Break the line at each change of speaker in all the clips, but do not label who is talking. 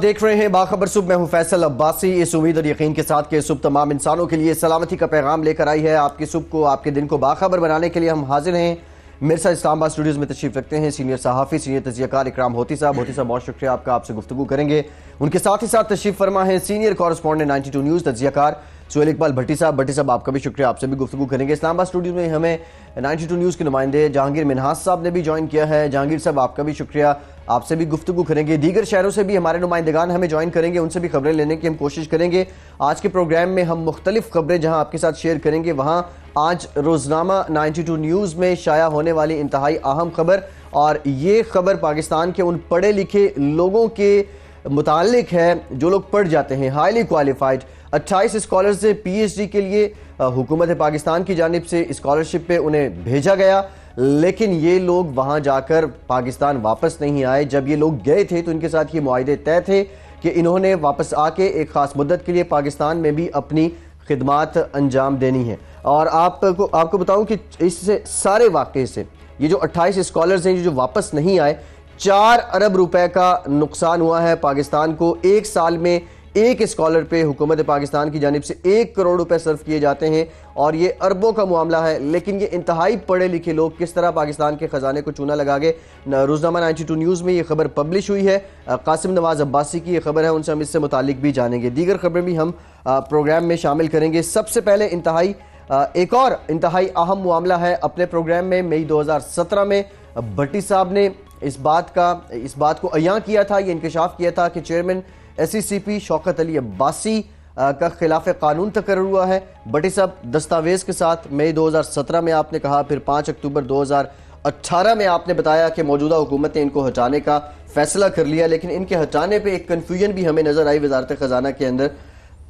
देख रहे हैं बाखबर सुबह। मैं हूं फैसल अब्बासी। इस उम्मीद और यकीन के साथ कि सुबह तमाम इंसानों के लिए सलामती का पैगाम लेकर आई है। आपकी सुबह को, आपके दिन को बाखबर बनाने के लिए हम हाजिर हैं। मेरे साथ इस्लामाबाद स्टूडियोज में तशरीफ रखते हैं सीनियर सहाफ़ी, सीनियर तजियाकार इकराम होती साहब। होती साहब, बहुत शुक्रिया आपका, आपसे गुफ्तगू करेंगे। उनके साथ ही साथ तशरीफ फरमा है सीनियर कॉरेस्पॉन्डेंट 92 न्यूज़ तजियाकार सुहेल इकबाल भट्टी साहब। भट्टी साहब, आपका भी शुक्रिया, आपसे भी गुफ्तगू करेंगे। इस्लामाबाद स्टूडियो में हमें 92 न्यूज़ के नुमाइंदे जहांगीर मिनहास साहब ने भी ज्वाइन किया है। जहांगीर साहब, आपका भी शुक्रिया, आपसे भी गुफ्तगू करेंगे। दीगर शहरों से भी हमारे नुमाइंदगान हमें ज्वाइन करेंगे, उनसे भी खबरें लेने की हम कोशिश करेंगे। आज के प्रोग्राम में हम मुख्तलिफ खबरें जहां आपके साथ शेयर करेंगे, वहां आज रोजनामा 92 न्यूज़ में शाया होने वाली इंतहाई अहम खबर, और ये खबर पाकिस्तान के उन पढ़े लिखे लोगों के मुतालिक है जो लोग पढ़ जाते हैं, हाईली क्वालिफाइड। 28 स्कॉलर्स से PhD के लिए हुकूमत पाकिस्तान की जानिब से स्कॉलरशिप पे उन्हें भेजा गया, लेकिन ये लोग वहां जाकर पाकिस्तान वापस नहीं आए। जब ये लोग गए थे तो इनके साथ ये मुआहदे तय थे कि इन्होंने वापस आके एक खास मुद्दत के लिए पाकिस्तान में भी अपनी खिदमात अंजाम देनी है। और आपको बताऊं कि इससे सारे वाक़े से ये जो 28 स्कॉलर्स हैं जो वापस नहीं आए, 4 अरब रुपए का नुकसान हुआ है पाकिस्तान को। एक साल में एक स्कॉलर पे हुकूमत पाकिस्तान की जानिब से 1 करोड़ रुपए सर्व किए जाते हैं, और ये अरबों का मामला है। लेकिन ये इंतहाई पढ़े लिखे लोग किस तरह पाकिस्तान के खजाने को चूना लगा के, रोजनामा 92 न्यूज़ में ये खबर पब्लिश हुई है। कासिम नवाज अब्बासी की ये खबर है, उनसे हम इससे मुतालिक भी जानेंगे। दीगर खबरें भी हम प्रोग्राम में शामिल करेंगे। सबसे पहले एक और इंतहाई अहम मामला है अपने प्रोग्राम में। मई 2017 में भट्टी साहब ने इस बात को अयां किया था, ये इंकशाफ किया था कि चेयरमैन SECP शौकत अली अब्बासी का खिलाफ कानून तकर्रुर हुआ है। भट्टी साहब, दस्तावेज के साथ मई 2017 में आपने कहा, फिर 5 अक्टूबर 2018 में आपने बताया कि मौजूदा हुकूमत ने इनको हटाने का फैसला कर लिया, लेकिन इनके हटाने पे एक कन्फ्यूजन भी हमें नजर आई वजारत खजाना के अंदर।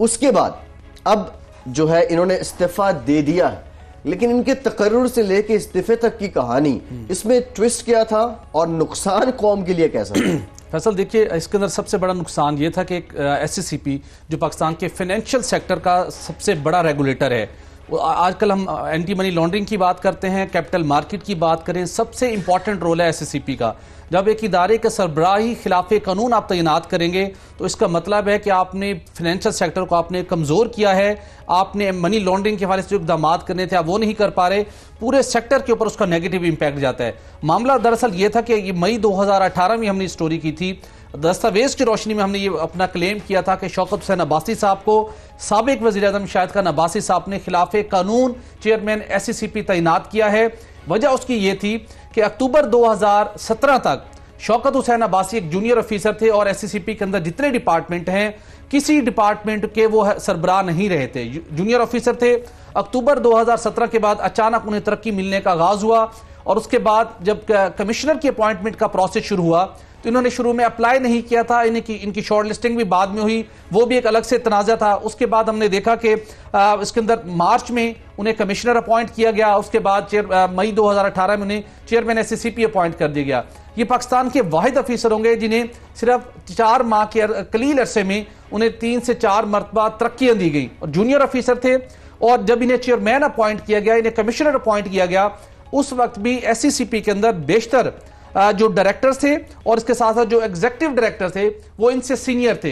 उसके बाद अब जो है इन्होंने इस्तीफा दे दिया है, लेकिन इनके तकर्रुर से लेके इस्तीफे तक की कहानी, इसमें ट्विस्ट क्या था और नुकसान कौम के लिए कैसा था?
फैसल, देखिए, इसके अंदर सबसे बड़ा नुकसान ये था कि SECP जो पाकिस्तान के फाइनेंशियल सेक्टर का सबसे बड़ा रेगुलेटर है, आजकल हम एंटी मनी लॉन्ड्रिंग की बात करते हैं, कैपिटल मार्केट की बात करें, सबसे इंपॉर्टेंट रोल है SECP का। जब एक इदारे के सरबराही खिलाफ कानून आप तैनात करेंगे तो इसका मतलब है कि आपने फाइनेंशियल सेक्टर को आपने कमज़ोर किया है, आपने मनी लॉन्ड्रिंग के हवाले से जो इक़दाम करने थे आप वो नहीं कर पा रहे, पूरे सेक्टर के ऊपर उसका नेगेटिव इंपैक्ट जाता है। मामला दरअसल ये था कि ये मई 2018 में हमने स्टोरी की थी। दस्तावेज की रोशनी में हमने ये अपना क्लेम किया था कि शौकत हुसैन अब्बासी साहब को साबिक वज़ीर-ए-आज़म शाहिद खान अब्बासी साहब ने खिलाफ कानून चेयरमैन SECP तैनात किया है। वजह उसकी ये थी कि अक्टूबर 2017 तक शौकत हुसैन अब्बासी एक जूनियर ऑफिसर थे और SECP के अंदर जितने डिपार्टमेंट हैं किसी डिपार्टमेंट के वो सरबराह नहीं रहे थे, जूनियर ऑफिसर थे। अक्टूबर 2017 के बाद अचानक उन्हें तरक्की मिलने का आगाज हुआ, और उसके बाद जब कमिश्नर की अपॉइंटमेंट का प्रोसेस शुरू हुआ तो इन्होंने शुरू में अप्लाई नहीं किया था, इनकी शॉर्ट लिस्टिंग भी बाद में हुई, वो भी एक अलग से तनाज़ा था। उसके बाद हमने देखा कि इसके अंदर मार्च में उन्हें कमिश्नर अपॉइंट किया गया, उसके बाद मई 2018 में उन्हें चेयरमैन SECP अपॉइंट कर दिया गया। ये पाकिस्तान के वाहिद ऑफिसर होंगे जिन्हें सिर्फ 4 माह के कलील अरसे में उन्हें 3 से 4 मरतबा तरक्कियां दी गई, और जूनियर ऑफिसर थे। और जब इन्हें चेयरमैन अपॉइंट किया गया, इन्हें कमिश्नर अपॉइंट किया गया, उस वक्त भी SECP के अंदर बेशतर जो डायरेक्टर्स थे और इसके साथ साथ जो एग्जीक्यूटिव डायरेक्टर थे वो इनसे सीनियर थे।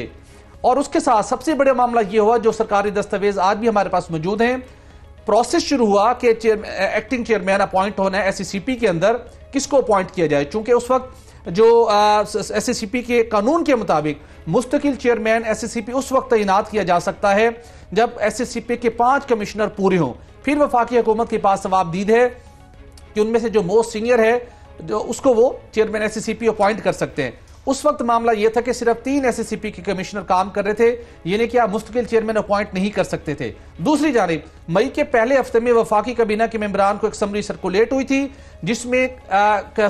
और उसके साथ सबसे बड़ा मामला ये हुआ, जो सरकारी दस्तावेज आज भी हमारे पास मौजूद हैं, प्रोसेस शुरू हुआ कि एक्टिंग चेयरमैन अपॉइंट होना है SECP के अंदर, किसको अपॉइंट किया जाए। चूंकि उस वक्त जो SECP के कानून के मुताबिक मुस्तकिल चेयरमैन SECP उस वक्त तैनात किया जा सकता है जब SECP के 5 कमिश्नर पूरे हों। फिर वफाकी हुकूमत के पास जवाबदीद है कि उनमें से जो मोस्ट सीनियर है जो उसको वो चेयरमैन SECP अपॉइंट कर सकते हैं। उस वक्त मामला यह था कि सिर्फ 3 SECP के कमिश्नर काम कर रहे थे, ये नहीं कि आप मुस्तकिल चेयरमैन अपॉइंट नहीं कर सकते थे। दूसरी जानिब मई के पहले हफ्ते में वफाकी कैबिनेट के मेंबरान को एक समरी सर्कुलेट हुई थी, जिसमें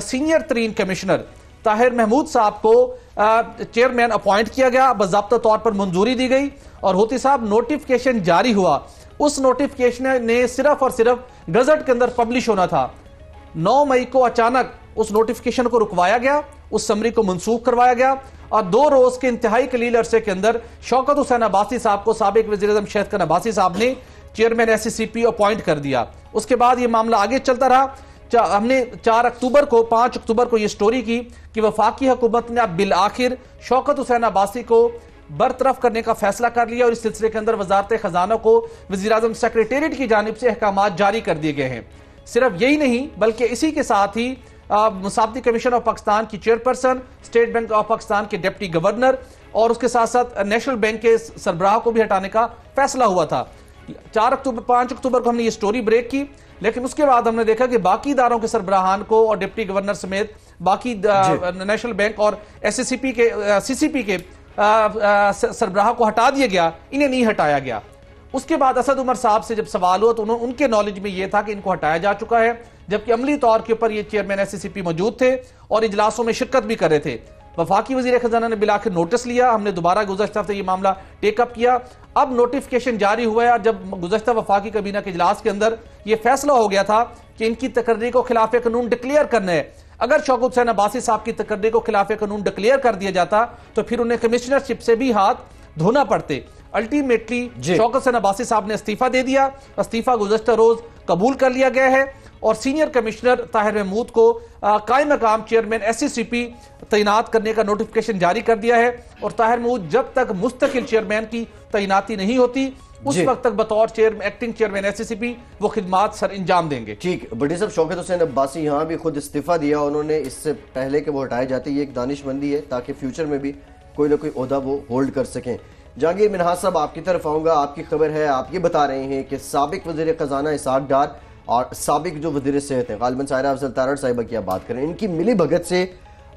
सीनियर तरीन कमिश्नर ताहिर महमूद साहब को चेयरमैन अपॉइंट किया गया, बाज़ाब्ता तौर पर मंजूरी दी गई, और होती साहब नोटिफिकेशन जारी हुआ। उस नोटिफिकेशन ने सिर्फ और सिर्फ गजट के अंदर पब्लिश होना था। 9 मई को अचानक उस नोटिफिकेशन को रुकवाया गया, उस समरी को मंसूख करवाया गया, और 2 रोज के इंतहाई कलील अरसे के अंदर शौकत हुसैन अब्बासी साहब को साबिक वज़ीर-ए-आज़म शाहिद खान अब्बासी साहब ने चेयरमैन SECP अपॉइंट कर दिया। उसके बाद यह मामला आगे चलता रहा। हमने 4 अक्टूबर को 5 अक्टूबर को ये स्टोरी की कि वफाकी हुकूमत ने अब बिल आखिर शौकत हुसैन अब्बासी को बरतरफ करने का फैसला कर लिया और इस सिलसिले के अंदर वजारत खजाना को वज़ीर-ए-आज़म सेक्रेटेरिएट की जानिब से अहकामात जारी कर दिए गए हैं। सिर्फ यही नहीं बल्कि इसी के साथ ही मुसाफती कमीशन ऑफ पाकिस्तान की chairperson, state bank of Pakistan के डिप्टी गवर्नर और उसके साथ साथ नेशनल बैंक के सरबराह को भी हटाने का फैसला हुआ था। 5 अक्टूबर को हमने ये स्टोरी ब्रेक की, लेकिन उसके बाद हमने देखा कि बाकी इदारों के सरबराहान को और डिप्टी गवर्नर समेत बाकी नेशनल बैंक और एससीसीपी के सीसीपी के सरबराह को हटा दिया गया, इन्हें नहीं हटाया गया। उसके बाद असद उमर साहब से जब सवाल हुआ तो उनके नॉलेज में यह था कि इनको हटाया जा चुका है, जबकि अमली तौर के ऊपर ये चेयरमैन एससीसीपी मौजूद थे और इजलासों में शिरकत भी कर रहे थे। वफाकी वजीर खजाना ने बिलाखिर नोटिस लिया, हमने दोबारा गुज़श्ता हफ्ते ये मामला टेकअप किया। अब नोटिफिकेशन जारी हुआ है और जब गुज़श्ता वफाकी कबीना के इजलास के अंदर यह फैसला हो गया था कि इनकी तकर्री को खिलाफ कानून डिक्लेयर करना है। अगर शौकत हुसैन अब्बासी साहब की तकर्री को खिलाफ कानून डिक्लेयर कर दिया जाता तो फिर उन्हें कमिश्नरशिप से भी हाथ धोना पड़ते। अल्टीमेटली शौकत हुसैन अब्बासी साहब ने इस्तीफा दे दिया। इस्तीफा गुज़श्ता रोज कबूल कर लिया गया है और सीनियर कमिश्नर ताहिर महमूद को कायम मकाम चेयरमैन एससीसीपी तैनात करने का नोटिफिकेशन जारी कर दिया है और ताहिर महमूद जब तक मुस्तकिल चेयरमैन की तैनाती नहीं होती उस वक्त तक बतौर एक्टिंग चेयरमैन एससीसीपी वो खिदमात सर अंजाम देंगे।
ठीक, बड़ी साहब शौकत हुसैन अब्बासी यहाँ भी खुद इस्तीफा दिया उन्होंने, इससे पहले कि वो हटाए जाते। ये एक दानिशमंदी है ताकि फ्यूचर में भी कोई ना कोई ओहदा वो होल्ड कर सकें। जहांगीर मिन्हाज साहब आपकी तरफ आऊँगा, आपकी खबर है, आप ये बता रहे हैं कि साबिक वज़ीर ख़जाना इसहाक डार और साबिक जो वज़ीर सेहत है गालिबन सायरा अफजल तारड़ साहिबा की आप बात करें, इनकी मिली भगत से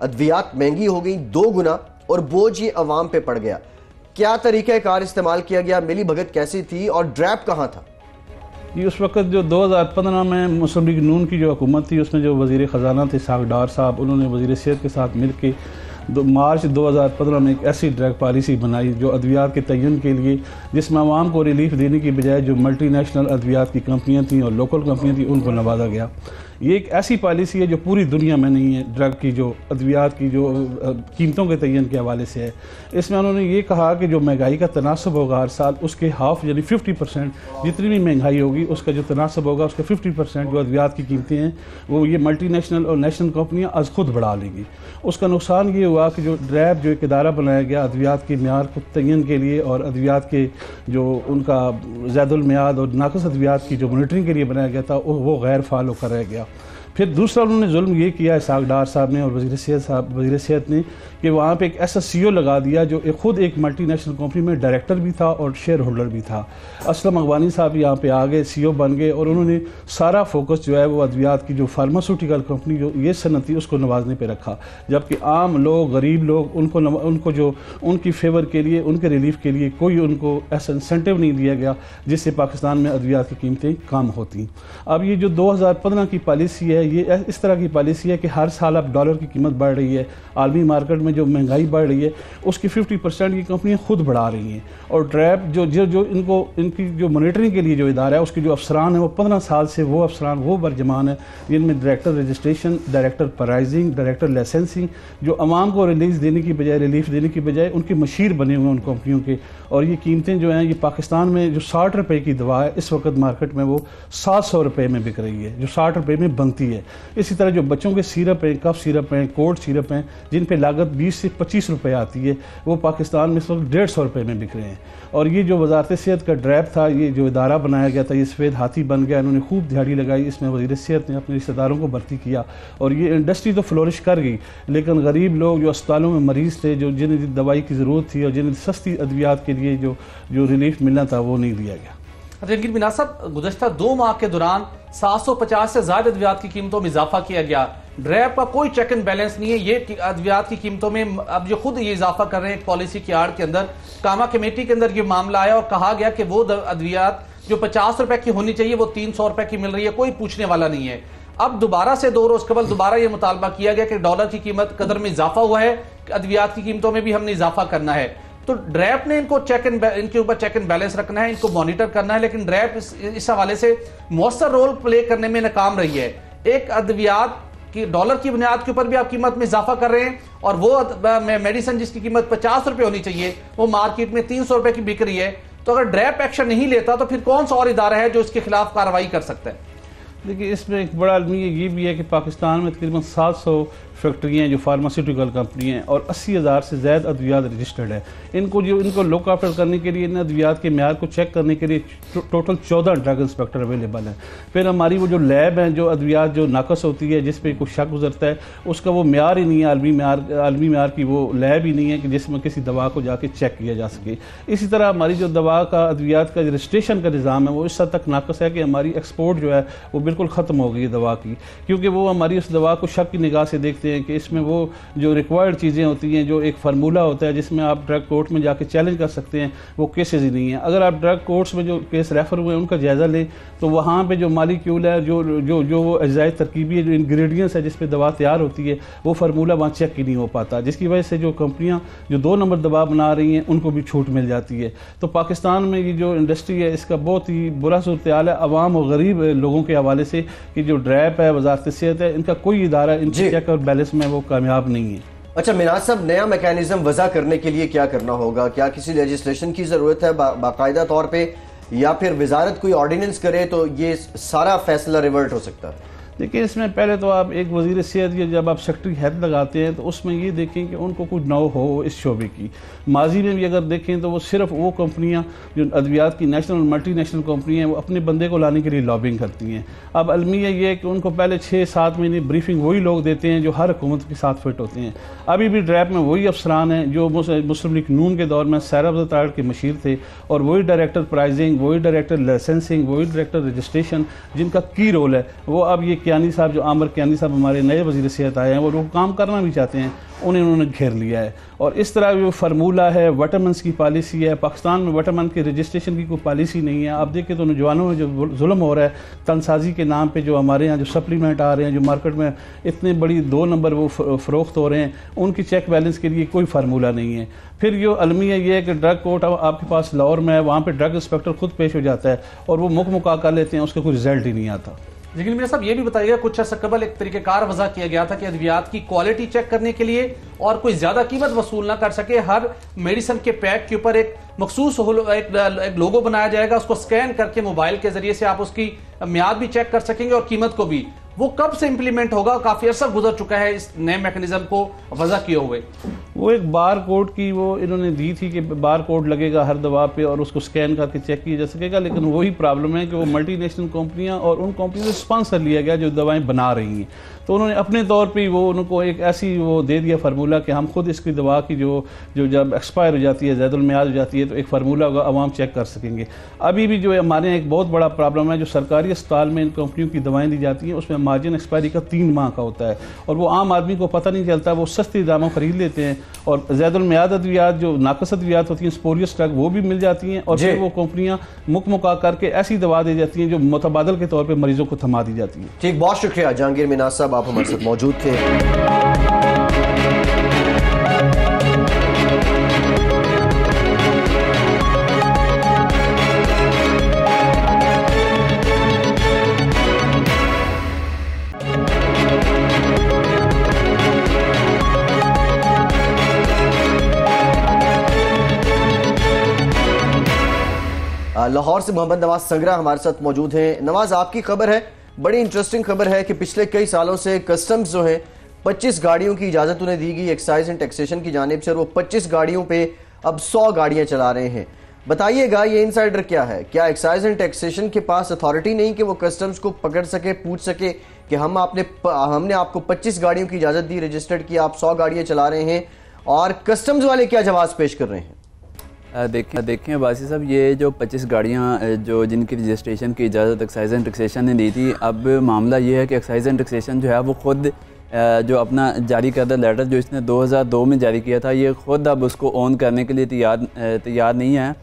अद्वियात महंगी हो गई 2 गुना और बोझ ये अवाम पे पड़ गया। क्या तरीका कार इस्तेमाल किया गया, मिली भगत कैसी थी और ड्रैप कहाँ था?
ये उस वक्त जो 2015 में मुस्लिम लीग नून की जो हुकूमत थी उसमें जो वज़ीर ख़जाना थे इसहाक डार साहब, उन्होंने वज़ीर सेहत के साथ मिल के मार्च 2015 में एक ऐसी ड्रग पॉलिसी बनाई जो अद्वियात के तयन के लिए, जिसमें आवाम को रिलीफ देने की बजाय जो मल्टीनेशनल अद्वियात की कंपनियां थी और लोकल कंपनियां थी उनको नवाजा गया। ये एक ऐसी पॉलिसी है जो पूरी दुनिया में नहीं है, ड्रग की जो अद्वियात की जो कीमतों के तयन के हवाले से है। इसमें उन्होंने ये कहा कि जो महंगाई का तनासब होगा हर साल उसके हाफ यानी 50% जितनी भी महंगाई होगी उसका जो तनासब होगा उसका 50% जो अद्वियात की कीमतें हैं वो ये मल्टीनेशनल और नेशनल कंपनियाँ आज खुद बढ़ा लेंगी। उसका नुकसान ये हुआ कि जो ड्रैब जो एक इदारा बनाया गया अद्वियात के म्यार को तयन के लिए और अद्वियात के जो उनका ज़ैदुल मियाद और नाक़िस अद्वियात की जो मॉनिटरिंग के लिए बनाया गया था वो गैर फ़ाल होकर रह गया। फिर दूसरा उन्होंने जुल्म ये किया इसहाक डार साहब ने और वज़ीर सेहत ने कि वहाँ पे एक ऐसा CEO लगा दिया जो खुद एक मल्टीनेशनल कंपनी में डायरेक्टर भी था और शेयर होल्डर भी था। असलम अगवानी साहब यहाँ पे आ गए, CEO बन गए और उन्होंने सारा फोकस जो है वो अद्वियात की जो फार्मास्यूटिकल कंपनी जो ये सनत थी उसको नवाजने पे रखा, जबकि आम लोग गरीब लोग उनको जो उनकी फेवर के लिए उनके रिलीफ के लिए कोई उनको ऐसा इंसेंटिव नहीं दिया गया जिससे पाकिस्तान में अद्वियात की कीमतें कम होती। अब ये जो 2015 की पॉलिसी है ये इस तरह की पॉलिसी है कि हर साल अब डॉलर की कीमत बढ़ रही है, आलमी मार्केट में जो महंगाई बढ़ रही है उसकी 50% ये कंपनियां खुद बढ़ा रही हैं और ड्रैप जो इनकी जो मॉनिटरिंग के लिए जो इदारा है उसके जो अफसरान हैं वो 15 साल से वो अफसरान वो बरजमान है जिनमें director registration, director pricing, director licensing जो अवाम को रिलीफ देने की बजाय उनके मशीर बने हुए हैं उन कंपनियों के। और ये कीमतें जो हैं ये पाकिस्तान में जो 60 रुपये की दवा है इस वक्त मार्केट में वो 700 रुपये में बिक रही है जो 60 रुपये में बनती है। इसी तरह जो बच्चों के सिरप हैं, कफ सिरप हैं, कोल्ड सिरप हैं जिन पे लागत 20 से 25 रुपये आती है वो पाकिस्तान में इस वक्त 150 रुपये में बिक रहे हैं। और ये जो वजारत सेहत का ड्रैप था, ये जो इदारा बनाया गया था, ये सफ़ेद हाथी बन गया, इन्होंने खूब दिहाड़ी लगाई, इसमें वज़ीर सेहत ने अपने रिश्तेदारों को भर्ती किया और ये इंडस्ट्री तो फ्लोरिश कर गई, लेकिन गरीब लोग जो अस्पतालों में मरीज़ थे, जो जिन्हें दवाई की ज़रूरत थी और जिन्हें सस्ती अद्वियात के लिए जो रिलीफ मिलना था वो नहीं दिया गया।
जहांगीर मिन्हाज साहब, गुज़श्ता 2 माह के दौरान 750 से ज़्यादा अद्वियात की कीमतों में इजाफा किया गया। ड्रैप का कोई चेक एंड बैलेंस नहीं है। ये अद्वियात की कीमतों में अब जो खुद ये इजाफा कर रहे हैं एक पॉलिसी की आड़ के अंदर, कामा कमेटी के अंदर ये मामला आया और कहा गया कि वो अद्वियात जो 50 रुपए की होनी चाहिए वो 300 रुपए की मिल रही है, कोई पूछने वाला नहीं है। अब दोबारा से 2 रोज कबल दोबारा ये मुतालबा किया गया कि डॉलर की कीमत कदर में इजाफा हुआ है, अद्वियात की कीमतों में भी हमने इजाफा करना है। तो ड्रैप ने इनके ऊपर चेक एंड बैलेंस रखना है, इनको मॉनिटर करना है, लेकिन ड्रैप इस हवाले से मौसर रोल प्ले करने में नाकाम रही है। एक अद्वियात की डॉलर की बुनियाद के ऊपर भी आप कीमत में इजाफा कर रहे हैं और वो मेडिसिन जिसकी कीमत 50 रुपए होनी चाहिए वो मार्केट में 300 रुपए की बिक रही है। तो अगर ड्रैप एक्शन नहीं लेता तो फिर कौन सा और इदारा है जो इसके खिलाफ कार्रवाई कर सकता है?
देखिए, इसमें एक बड़ा अलमिया ये भी है कि पाकिस्तान में तकरीबन 700 फैक्ट्रियाँ जो फार्मास्यूटिकल कंपनी हैं और 80,000 से ज़्यादा अद्वियात रजिस्टर्ड है। इनको लुक आफ्टर करने के लिए, इन अद्वियात के म्यार को चेक करने के लिए टोटल 14 ड्रग इंस्पेक्टर अवेलेबल हैं। फिर हमारी वो जो लैब हैं, जो अद्वियात जो नाकस होती है, जिस पर कोई शक गुजरता है, उसका वो म्यार ही नहीं है, आलमी म्यार की वो लैब ही नहीं है कि जिसमें किसी दवा को जाके चेक किया जा सके। इसी तरह हमारी जो दवा का अद्वियात का रजिस्ट्रेशन का निज़ाम है वो इस हद तक नाकस है कि हमारी एक्सपोर्ट जो है वो बिल्कुल ख़त्म हो गई है दवा की, क्योंकि वो हमारी उस दवा को शक की निगाह से देखते हैं कि इसमें वो जो रिक्वायर्ड चीज़ें होती हैं, जो एक फार्मूला होता है जिसमें आप ड्रग कोर्ट में जाके चैलेंज कर सकते हैं, वो केसेस ही नहीं है। अगर आप ड्रग कोर्ट्स में जो केस रेफर हुए हैं उनका जायज़ा लें तो वहाँ पे जो मालिक्यूल है, जो वो अज्जाए तरकीबी जो इंग्रेडिएंट्स है जिस पे दवा तैयार होती है, वो फार्मूला वहाँ चेक ही नहीं हो पाता, जिसकी वजह से जो कंपनियाँ जो 2 नंबर दवा बना रही हैं उनको भी छूट मिल जाती है। तो पाकिस्तान में ये जो इंडस्ट्री है इसका बहुत ही बुरा सूरत हाल है अवाम और गरीब लोगों के हवाले से, कि जो ड्रैप है, वजारत सेहत है, इनका कोई इदारा इनके चेक और बैलेंस में वो कामयाब नहीं है।
अच्छा मिनाज साहब, नया मैकेनिज्म वज़ा करने के लिए क्या करना होगा? क्या किसी लेजिस्लेशन की ज़रूरत है बाकायदा तौर पे, या फिर वजारत कोई ऑर्डिनेंस करे तो ये सारा फैसला रिवर्ट हो सकता है?
देखिए, इसमें पहले तो आप एक वज़ीर सेहत या जब आप सेक्रेटरी हेल्थ लगाते हैं तो उसमें ये देखें कि उनको कुछ नौ हो इस शोबे की। माजी में भी अगर देखें तो वो सिर्फ वो कंपनियां जो अद्वियात की नेशनल और मल्टीनेशनल कंपनी हैं वो अपने बंदे को लाने के लिए लॉबिंग करती हैं। अब अलमिया ये है कि उनको पहले 6-7 महीने ब्रीफिंग वही लोग देते हैं जो हर हुकूमत के साथ फिट होते हैं। अभी भी ड्रैप में वही अफसरान हैं जो मुस्लिम लीग नून के दौर में सैराब ताड़ के मशीर थे, और वही डायरेक्टर प्राइजिंग, वही डायरेक्टर लाइसेंसिंग, वही डायरेक्टर रजिस्ट्रेशन जिनका की रोल है। वो अब ये कियानी साहब, जो आमिर कियानी साहब हमारे नए वज़ीर सेहत आए हैं, वो लोग काम करना भी चाहते हैं, उन्होंने घेर लिया है। और इस तरह जो फार्मूला है, विटामिन्स की पॉलिसी है, पाकिस्तान में विटामिन के रजिस्ट्रेशन की कोई पॉलिसी नहीं है। आप देखें तो नौजवानों में जो जुल्म हो रहा है तनसाजी के नाम पे, जो हमारे यहाँ जो सप्लीमेंट आ रहे हैं, जो मार्केट में इतने बड़ी 2 नंबर वो फ़रोख्त हो रहे हैं, उनकी चेक बैलेंस के लिए कोई फार्मूला नहीं है। फिर जो अलमिया ये है कि ड्रग कोर्ट आपके पास लाहौर में है, वहाँ पर ड्रग इंस्पेक्टर खुद पेश हो जाता है और वो मुकमुका कर लेते हैं, उसका कोई रिजल्ट ही नहीं आता।
लेकिन मेरे साहब ये भी बताइएगा, कुछ अर्सा कबल एक तरीक़ेकार वज़ा किया गया था कि अद्वियात की क्वालिटी चेक करने के लिए और कोई ज़्यादा कीमत वसूल ना कर सके, हर मेडिसिन के पैक के ऊपर एक मखसूस एक लोगो बनाया जाएगा, उसको स्कैन करके मोबाइल के जरिए से आप उसकी म्याद भी चेक कर सकेंगे और कीमत को भी। वो कब से इंप्लीमेंट होगा? काफ़ी अर्सा गुजर चुका है इस नए मैकेनिज्म को वज़ा किए हुए।
वो एक बार कोड की वो इन्होंने दी थी कि बार कोड लगेगा हर दवा पे और उसको स्कैन करके चेक किया जा सकेगा, लेकिन वही प्रॉब्लम है कि वो मल्टीनेशनल कंपनियां और उन कंपनियों से स्पॉन्सर लिया गया जो दवाएं बना रही हैं, तो उन्होंने अपने तौर पे वो उनको एक ऐसी वो दे दिया फार्मूला कि हम खुद इसकी दवा की जो जब एक्सपायर हो जाती है, ज़ैदुल मियाद हो जाती है, तो एक फार्मूला होगा, आवाम चेक कर सकेंगे। अभी भी जो हमारे यहाँ एक बहुत बड़ा प्रॉब्लम है, जो सरकारी अस्पताल में इन कंपनियों की दवाएँ दी जाती हैं उसमें मार्जिन एक्सपायरी का 3 माह का होता है और वो आम आदमी को पता नहीं चलता, वो सस्ती दामों खरीद लेते हैं और ज़ैदुल मियाद अद्वियात जो नाकस अद्वियात होती हैं, स्पोरियस ड्रग, वो भी मिल जाती हैं और फिर वो कंपनियां मुकमुका करके ऐसी दवा दे जाती हैं जो मुतबादल के तौर पे मरीजों को थमा दी जाती है।
ठीक, बहुत शुक्रिया जहांगीर मिनाज साहब, आप हमारे साथ मौजूद थे। लाहौर से मोहम्मद नवाज संगरा हमारे साथ मौजूद हैं। नवाज, आपकी खबर है, बड़ी इंटरेस्टिंग खबर है कि पिछले कई सालों से कस्टम्स जो है 25 गाड़ियों की इजाज़त उन्हें दी गई एक्साइज एंड टैक्सेशन की जानिब से, और वो 25 गाड़ियों पे अब 100 गाड़ियां चला रहे हैं। बताइएगा ये इनसाइडर क्या है? क्या एक्साइज एंड टैक्सेशन के पास अथॉरिटी नहीं कि वो कस्टम्स को पकड़ सके, पूछ सके कि हमने आपको 25 गाड़ियों की इजाज़त दी, रजिस्टर्ड की, आप 100 गाड़ियाँ चला रहे हैं, और कस्टम्स वाले क्या जवाब पेश कर रहे हैं?
देखें बासी साहब, ये जो 25 गाड़ियाँ जो जिनकी रजिस्ट्रेशन की इजाज़त एक्साइज एंड टैक्सेशन ने दी थी, अब मामला ये है कि एक्साइज एंड टैक्सेशन जो है वो ख़ुद जो अपना जारी करदा लेटर जो इसने 2002 में जारी किया था, ये ख़ुद अब उसको ऑन करने के लिए तैयार नहीं है।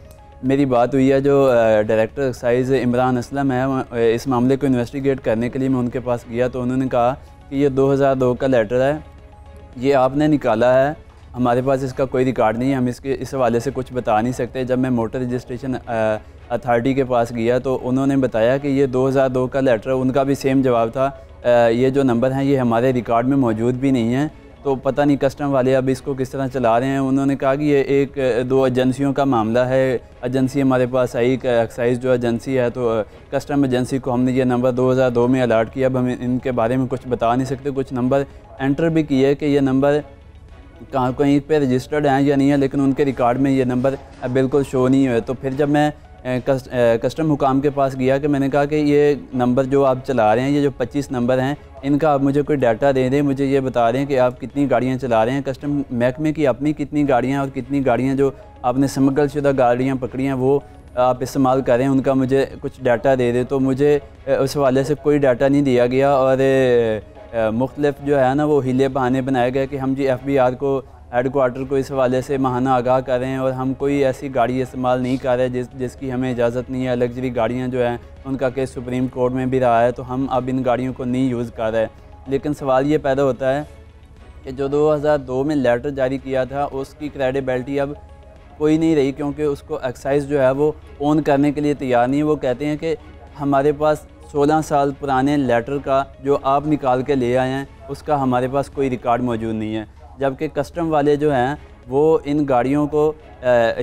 मेरी बात हुई है जो डायरेक्टर एक्साइज इमरान असलम है, इस मामले को इन्वेस्टिगेट करने के लिए मैं उनके पास गया तो उन्होंने कहा कि ये 2002 का लेटर है, ये आपने निकाला है, हमारे पास इसका कोई रिकॉर्ड नहीं है, हम इस हवाले से कुछ बता नहीं सकते। जब मैं मोटर रजिस्ट्रेशन अथॉरिटी के पास गया तो उन्होंने बताया कि ये 2002 का लेटर, उनका भी सेम जवाब था, ये जो नंबर हैं ये हमारे रिकॉर्ड में मौजूद भी नहीं है, तो पता नहीं कस्टम वाले अब इसको किस तरह चला रहे हैं। उन्होंने कहा कि ये एक दो एजेंसियों का मामला है, एजेंसी हमारे पास आई, एक्साइज जो एजेंसी है, तो कस्टम एजेंसी को हमने ये नंबर 2002 में अलर्ट किया। अब हम इनके बारे में कुछ बता नहीं सकते। कुछ नंबर एंटर भी किए कि ये नंबर कहाँ कहीं पे रजिस्टर्ड हैं या नहीं है, लेकिन उनके रिकॉर्ड में ये नंबर बिल्कुल शो नहीं हुए। तो फिर जब मैं कस्टम हुकाम के पास गया कि मैंने कहा कि ये नंबर जो आप चला रहे हैं, ये जो 25 नंबर हैं, इनका आप मुझे कोई डाटा दे दें, मुझे ये बता रहे हैं कि आप कितनी गाड़ियाँ चला रहे हैं, कस्टम महकमे की अपनी कितनी गाड़ियाँ और कितनी गाड़ियाँ जो आपने स्मगल शुदा गाड़ियाँ पकड़ी हैं वो आप इस्तेमाल करें, उनका मुझे कुछ डाटा दे दें। तो मुझे उस हवाले से कोई डाटा नहीं दिया गया और मुख्तलिफ जो है ना वो हीले बहाने बनाए गए कि हम जी FBI को हेडक्वार्टर को इस हवाले से माहाना आगाह कर रहे हैं और हम कोई ऐसी गाड़ी इस्तेमाल नहीं कर रहे जिसकी हमें इजाज़त नहीं है। लग्जरी गाड़ियाँ जो हैं उनका केस सुप्रीम कोर्ट में भी रहा है, तो हम अब इन गाड़ियों को नहीं यूज़ कर रहे। लेकिन सवाल ये पैदा होता है कि जो 2002 में लेटर जारी किया था उसकी क्रेडिबिलिटी अब कोई नहीं रही, क्योंकि उसको एक्साइज जो है वो ओन करने के लिए तैयार नहीं है। वो कहते हैं कि हमारे पास 16 साल पुराने लेटर का जो आप निकाल के ले आए हैं उसका हमारे पास कोई रिकॉर्ड मौजूद नहीं है। जबकि कस्टम वाले जो हैं वो इन गाड़ियों को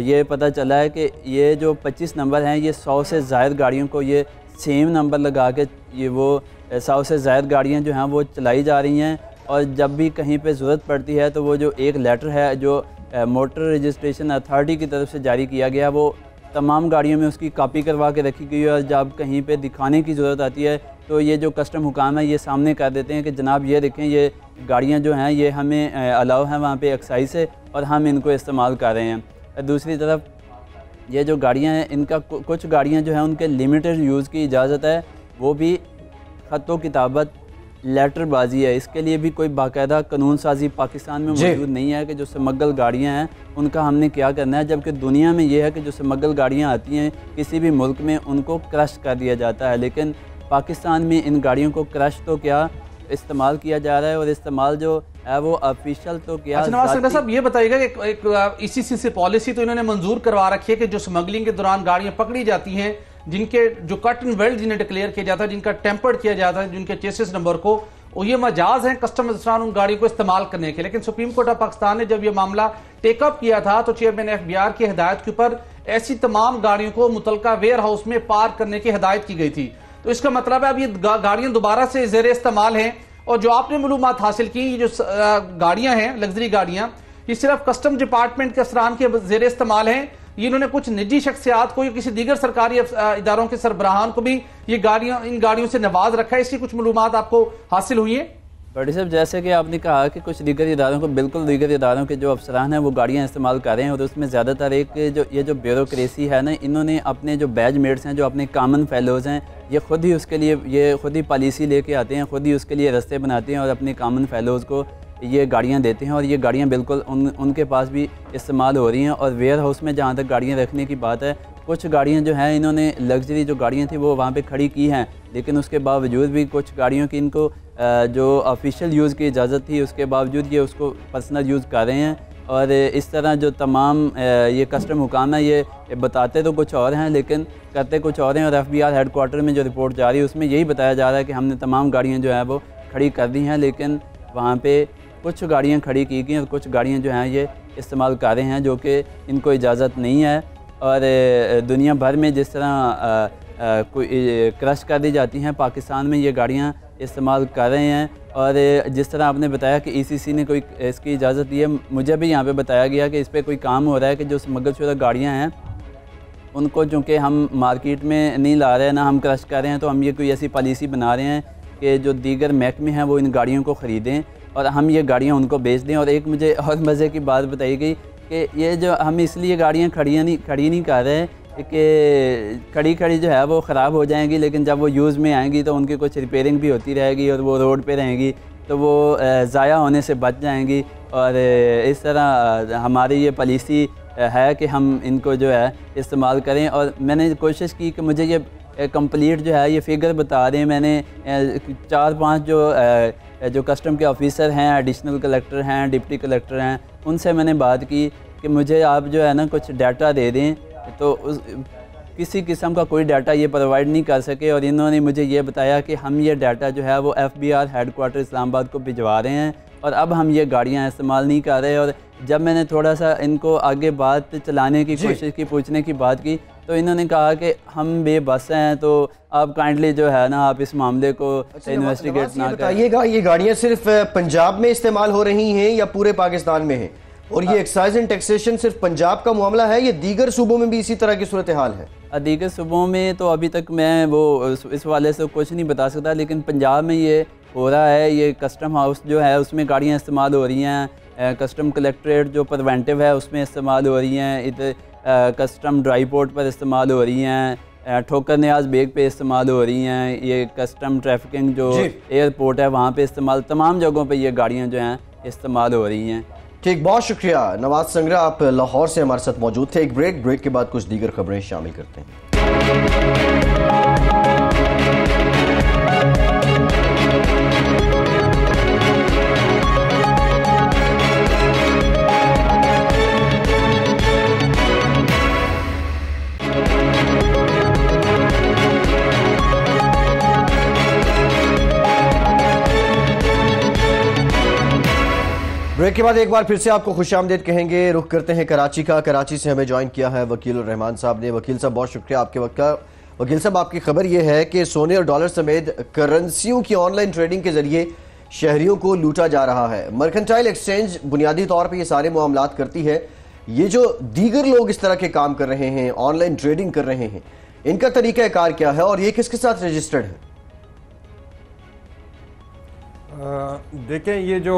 ये पता चला है कि ये जो 25 नंबर हैं ये 100 से ज़ायद गाड़ियों को ये सेम नंबर लगा के ये वो 100 से ज़ायद गाड़ियाँ जो हैं वो चलाई जा रही हैं। और जब भी कहीं पे ज़रूरत पड़ती है तो वो जो एक लेटर है जो मोटर रजिस्ट्रेशन अथॉरिटी की तरफ से जारी किया गया, वो तमाम गाड़ियों में उसकी कॉपी करवा के रखी गई है। और जब कहीं पे दिखाने की ज़रूरत आती है तो ये जो कस्टम हुकाम है ये सामने कर देते हैं कि जनाब ये देखें ये गाड़ियाँ जो हैं ये हमें अलाउ है वहाँ पे एक्साइज से और हम इनको इस्तेमाल कर रहे हैं। दूसरी तरफ ये जो गाड़ियाँ हैं इनका कुछ गाड़ियाँ जो हैं उनके लिमिटेड यूज़ की इजाज़त है, वो भी ख़त व किताबत लेटरबाजी है। इसके लिए भी कोई बाकायदा कानून साजी पाकिस्तान में मौजूद नहीं है कि जो स्मगल गाड़ियाँ हैं उनका हमने क्या करना है। जबकि दुनिया में ये है कि जो स्मगल गाड़ियाँ आती हैं किसी भी मुल्क में उनको क्रश कर दिया जाता है, लेकिन पाकिस्तान में इन गाड़ियों को क्रश तो क्या इस्तेमाल किया जा रहा है और इस्तेमाल जो है वो ऑफिशियल तो क्या।
अच्छा नवाज सगदा साहब ये बताइएगा कि एक ECC से पॉलिसी तो इन्होंने मंजूर करवा रखी है कि जो स्मगलिंग के दौरान गाड़ियां पकड़ी जाती हैं जिनके जो कट एंड वेल्ड जिन्हें डिक्लेयर किया जाता है, जिनका टेम्पर्ड किया जाता है, जिनके चेसिस नंबर को, और ये मजाज हैं कस्टम अफसरान उन गाड़ियों को इस्तेमाल करने के। लेकिन सुप्रीम कोर्ट ऑफ पाकिस्तान ने जब ये मामला टेकअप किया था तो चेयरमैन FBI की हिदायत के ऊपर ऐसी तमाम गाड़ियों को मुतलका वेयर हाउस में पार्क करने की हिदायत की गई थी। तो इसका मतलब है अब ये गाड़ियां दोबारा से ज़ेर इस्तेमाल हैं। और जो आपने मालूमात हासिल की, ये जो गाड़ियां हैं लग्जरी गाड़ियां, ये सिर्फ कस्टम डिपार्टमेंट के अफसरान के ज़ेर इस्तेमाल हैं। ये इन्होंने कुछ निजी शख्सियात को या किसी दीगर सरकारी इदारों के सरबराहान को भी ये इन गाड़ियों से नवाज रखा है। इसकी कुछ मालूमात आपको हासिल हुई है?
बड़ी साहब जैसे कि आपने कहा कि कुछ दीगर इदारों को, बिल्कुल दीगर इदारों के जो अफसरान हैं वो गाड़ियाँ इस्तेमाल कर रहे हैं और उसमें ज़्यादातर एक जो ब्यूरोक्रेसी है ना, इन्होंने अपने जो बैचमेट्स हैं, जो अपने कॉमन फेलोज़ हैं, ये ख़ुद ही उसके लिए ये ख़ुद ही पॉलिसी लेके आते हैं, ख़ुद ही उसके लिए रास्ते बनाते हैं और अपने कॉमन फेलोज़ को ये गाड़ियाँ देते हैं। और ये गाड़ियाँ बिल्कुल उनके पास भी इस्तेमाल हो रही हैं। और वेयर हाउस में जहाँ तक गाड़ियाँ रखने की बात है, कुछ गाड़ियाँ जो हैं इन्होंने लग्जरी जो गाड़ियाँ थी वो वहाँ पे खड़ी की हैं, लेकिन उसके बावजूद भी कुछ गाड़ियों की इनको जो ऑफिशियल यूज़ की इजाज़त थी उसके बावजूद ये उसको पर्सनल यूज़ कर रहे हैं। और इस तरह जो तमाम ये कस्टम हुकाम है ये बताते तो कुछ और हैं लेकिन करते कुछ और हैं। और FBI हेडक्वार्टर में जो रिपोर्ट जा रही है उसमें यही बताया जा रहा है कि हमने तमाम गाड़ियाँ जो हैं वो खड़ी कर दी हैं, लेकिन वहाँ पे कुछ गाड़ियाँ खड़ी की गई और कुछ गाड़ियाँ जो हैं ये इस्तेमाल कर रहे हैं जो कि इनको इजाज़त नहीं है। और दुनिया भर में जिस तरह कोई क्रश कर दी जाती हैं, पाकिस्तान में ये गाड़ियाँ इस्तेमाल कर रहे हैं। और जिस तरह आपने बताया कि ECC ने कोई इसकी इजाज़त दी है, मुझे भी यहाँ पे बताया गया कि इस पर कोई काम हो रहा है कि जो स्मगल शुदा गाड़ियाँ हैं उनको चूँकि हम मार्केट में नहीं ला रहे हैं ना हम क्रश कर रहे हैं, तो हम ये कोई ऐसी पॉलिसी बना रहे हैं कि जो दीगर महकमे हैं वो इन गाड़ियों को ख़रीदें और हम ये गाड़ियाँ उनको बेच दें। और एक मुझे और मज़े की बात बताई गई कि ये जो हम इसलिए गाड़ियाँ खड़ी नहीं कर रहे हैं कि खड़ी जो है वो ख़राब हो जाएंगी, लेकिन जब वो यूज़ में आएंगी तो उनकी कुछ रिपेयरिंग भी होती रहेगी और वो रोड पे रहेंगी तो वो ज़ाया होने से बच जाएंगी। और इस तरह हमारी ये पॉलिसी है कि हम इनको जो है इस्तेमाल करें। और मैंने कोशिश की कि मुझे ये कंप्लीट जो है ये फिगर बता दें। मैंने 4-5 जो कस्टम के ऑफिसर हैं, एडिशनल कलेक्टर हैं, डिप्टी कलेक्टर हैं, उनसे मैंने बात की कि मुझे आप जो है ना कुछ डाटा दे दें, तो किसी किस्म का कोई डाटा ये प्रोवाइड नहीं कर सके। और इन्होंने मुझे ये बताया कि हम ये डाटा जो है वो FBI हेडक्वार्टर इस्लामाबाद को भिजवा रहे हैं और अब हम ये गाड़ियाँ इस्तेमाल नहीं कर रहे। और जब मैंने थोड़ा सा इनको आगे बात चलाने की कोशिश की, पूछने की बात की, तो इन्होंने कहा कि हम बेबस हैं, तो आप काइंडली जो है ना आप इस मामले को इन्वेस्टिगेट ना
बताइएगा। ये गाड़ियाँ सिर्फ पंजाब में इस्तेमाल हो रही हैं या पूरे पाकिस्तान में हैं? और ये एक्साइज एंड टैक्सेशन सिर्फ पंजाब का मामला है या दीगर सूबों में भी इसी तरह की सूरत हाल है?
दीगर सूबों में तो अभी तक मैं वो इस वाले से कुछ नहीं बता सकता, लेकिन पंजाब में ये हो रहा है। ये कस्टम हाउस जो है उसमें गाड़ियाँ इस्तेमाल हो रही हैं, कस्टम कलेक्ट्रेट जो प्रिवेंटिव है उसमें इस्तेमाल हो रही हैं, इधर कस्टम ड्राई पोर्ट पर इस्तेमाल हो रही हैं, ठोकर न्याज बेग पे इस्तेमाल हो रही हैं, ये कस्टम ट्रैफिकिंग जो एयरपोर्ट है वहाँ पे इस्तेमाल, तमाम जगहों पे ये गाड़ियाँ जो हैं इस्तेमाल हो रही हैं।
ठीक, बहुत शुक्रिया नवाज संगरा, आप लाहौर से हमारे साथ मौजूद थे। एक ब्रेक के बाद कुछ दीगर खबरें शामिल करते हैं। ब्रेक के बाद एक बार फिर से आपको खुशामदीद कहेंगे। रुख करते हैं कराची का। कराची से हमें ज्वाइन किया है वकील रहमान साहब ने। वकील साहब बहुत शुक्रिया आपके वक्त का। वकील साहब, आपकी खबर यह है कि सोने और डॉलर समेत करेंसियों की ऑनलाइन ट्रेडिंग के जरिए शहरियों को लूटा जा रहा है। मर्केंटाइल एक्सचेंज बुनियादी तौर पर ये सारे मामलात करती है। ये जो दीगर लोग इस तरह के काम कर रहे हैं, ऑनलाइन ट्रेडिंग कर रहे हैं, इनका तरीक़ाकार क्या है और ये किसके साथ रजिस्टर्ड है?
देखें, ये जो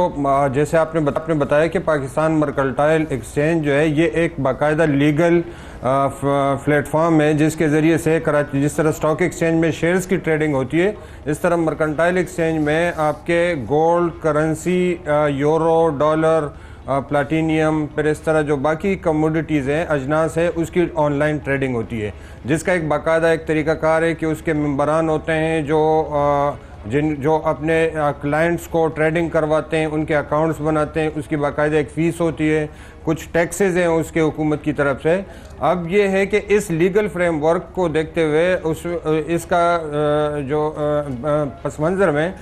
जैसे आपने बताया कि पाकिस्तान मर्केंटाइल एक्सचेंज जो है ये एक बाकायदा लीगल प्लेटफॉर्म है जिसके ज़रिए से कराची, जिस तरह स्टॉक एक्सचेंज में शेयर्स की ट्रेडिंग होती है, इस तरह मर्केंटाइल एक्सचेंज में आपके gold, currency, euro, dollar, platinum, फिर इस तरह जो बाकी कमोडिटीज़ हैं, अजनास है, उसकी ऑनलाइन ट्रेडिंग होती है, जिसका एक बाकायदा एक तरीक़ाकार है कि उसके मेंबरान होते हैं जो अपने क्लाइंट्स को ट्रेडिंग करवाते हैं, उनके अकाउंट्स बनाते हैं, उसकी बाकायदा एक फ़ीस होती है, कुछ टैक्सेस हैं उसके हुकूमत की तरफ से। अब ये है कि इस लीगल फ्रेमवर्क को देखते हुए इसका जो पस मंज़र में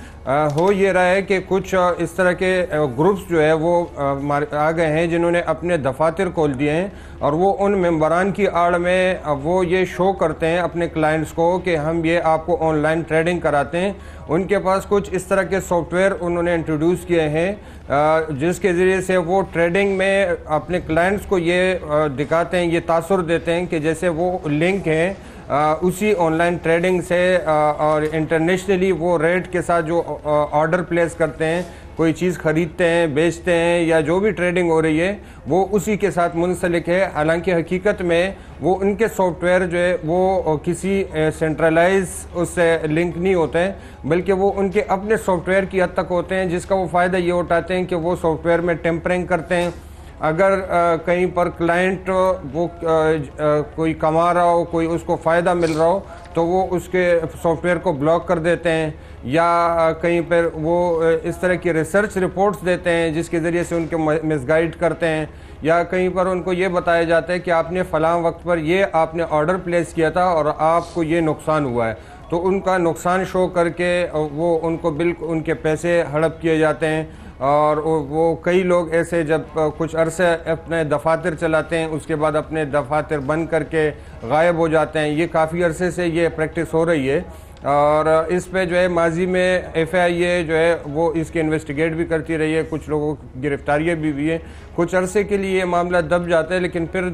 हो ये रहा है कि कुछ इस तरह के ग्रुप्स जो है वो आ गए हैं जिन्होंने अपने दफातर खोल दिए हैं और वो उन मेंबरान की आड़ में वो ये शो करते हैं अपने क्लाइंट्स को कि हम ये आपको ऑनलाइन ट्रेडिंग कराते हैं। उनके पास कुछ इस तरह के सॉफ्टवेयर उन्होंने इंट्रोड्यूस किए हैं जिसके ज़रिए से वो ट्रेडिंग में अपने क्लाइंट्स को ये दिखाते हैं, ये तासुर देते हैं कि जैसे वो लिंक हैं उसी ऑनलाइन ट्रेडिंग से और इंटरनेशनली वो रेट के साथ जो ऑर्डर प्लेस करते हैं, कोई चीज़ ख़रीदते हैं, बेचते हैं या जो भी ट्रेडिंग हो रही है वो उसी के साथ मुंसलिक है। हालांकि हकीकत में वो उनके सॉफ्टवेयर जो है वो किसी सेंट्रलाइज उससे लिंक नहीं होते हैं, बल्कि वो उनके अपने सॉफ्टवेयर की हद तक होते हैं, जिसका वो फ़ायदा ये उठाते हैं कि वो सॉफ्टवेयर में टेम्परिंग करते हैं। अगर कहीं पर क्लाइंट वो कोई कमा रहा हो, कोई उसको फ़ायदा मिल रहा हो, तो वो उसके सॉफ्टवेयर को ब्लॉक कर देते हैं, या कहीं पर वो इस तरह की रिसर्च रिपोर्ट्स देते हैं जिसके ज़रिए से उनके मिसगाइड करते हैं, या कहीं पर उनको ये बताया जाता है कि आपने फ़लाँ वक्त पर ये आपने ऑर्डर प्लेस किया था और आपको ये नुकसान हुआ है, तो उनका नुकसान शो करके वो उनको बिल्कुल उनके पैसे हड़प किए जाते हैं। और वो कई लोग ऐसे जब कुछ अरसे अपने दफातर चलाते हैं उसके बाद अपने दफातर बंद करके गायब हो जाते हैं। ये काफ़ी अरसे से ये प्रैक्टिस हो रही है और इस पे जो है माजी में FIA जो है वो इसके इन्वेस्टिगेट भी करती रही है, कुछ लोगों की गिरफ्तारियाँ भी हुई हैं। कुछ अरसे के लिए ये मामला दब जाता है, लेकिन फिर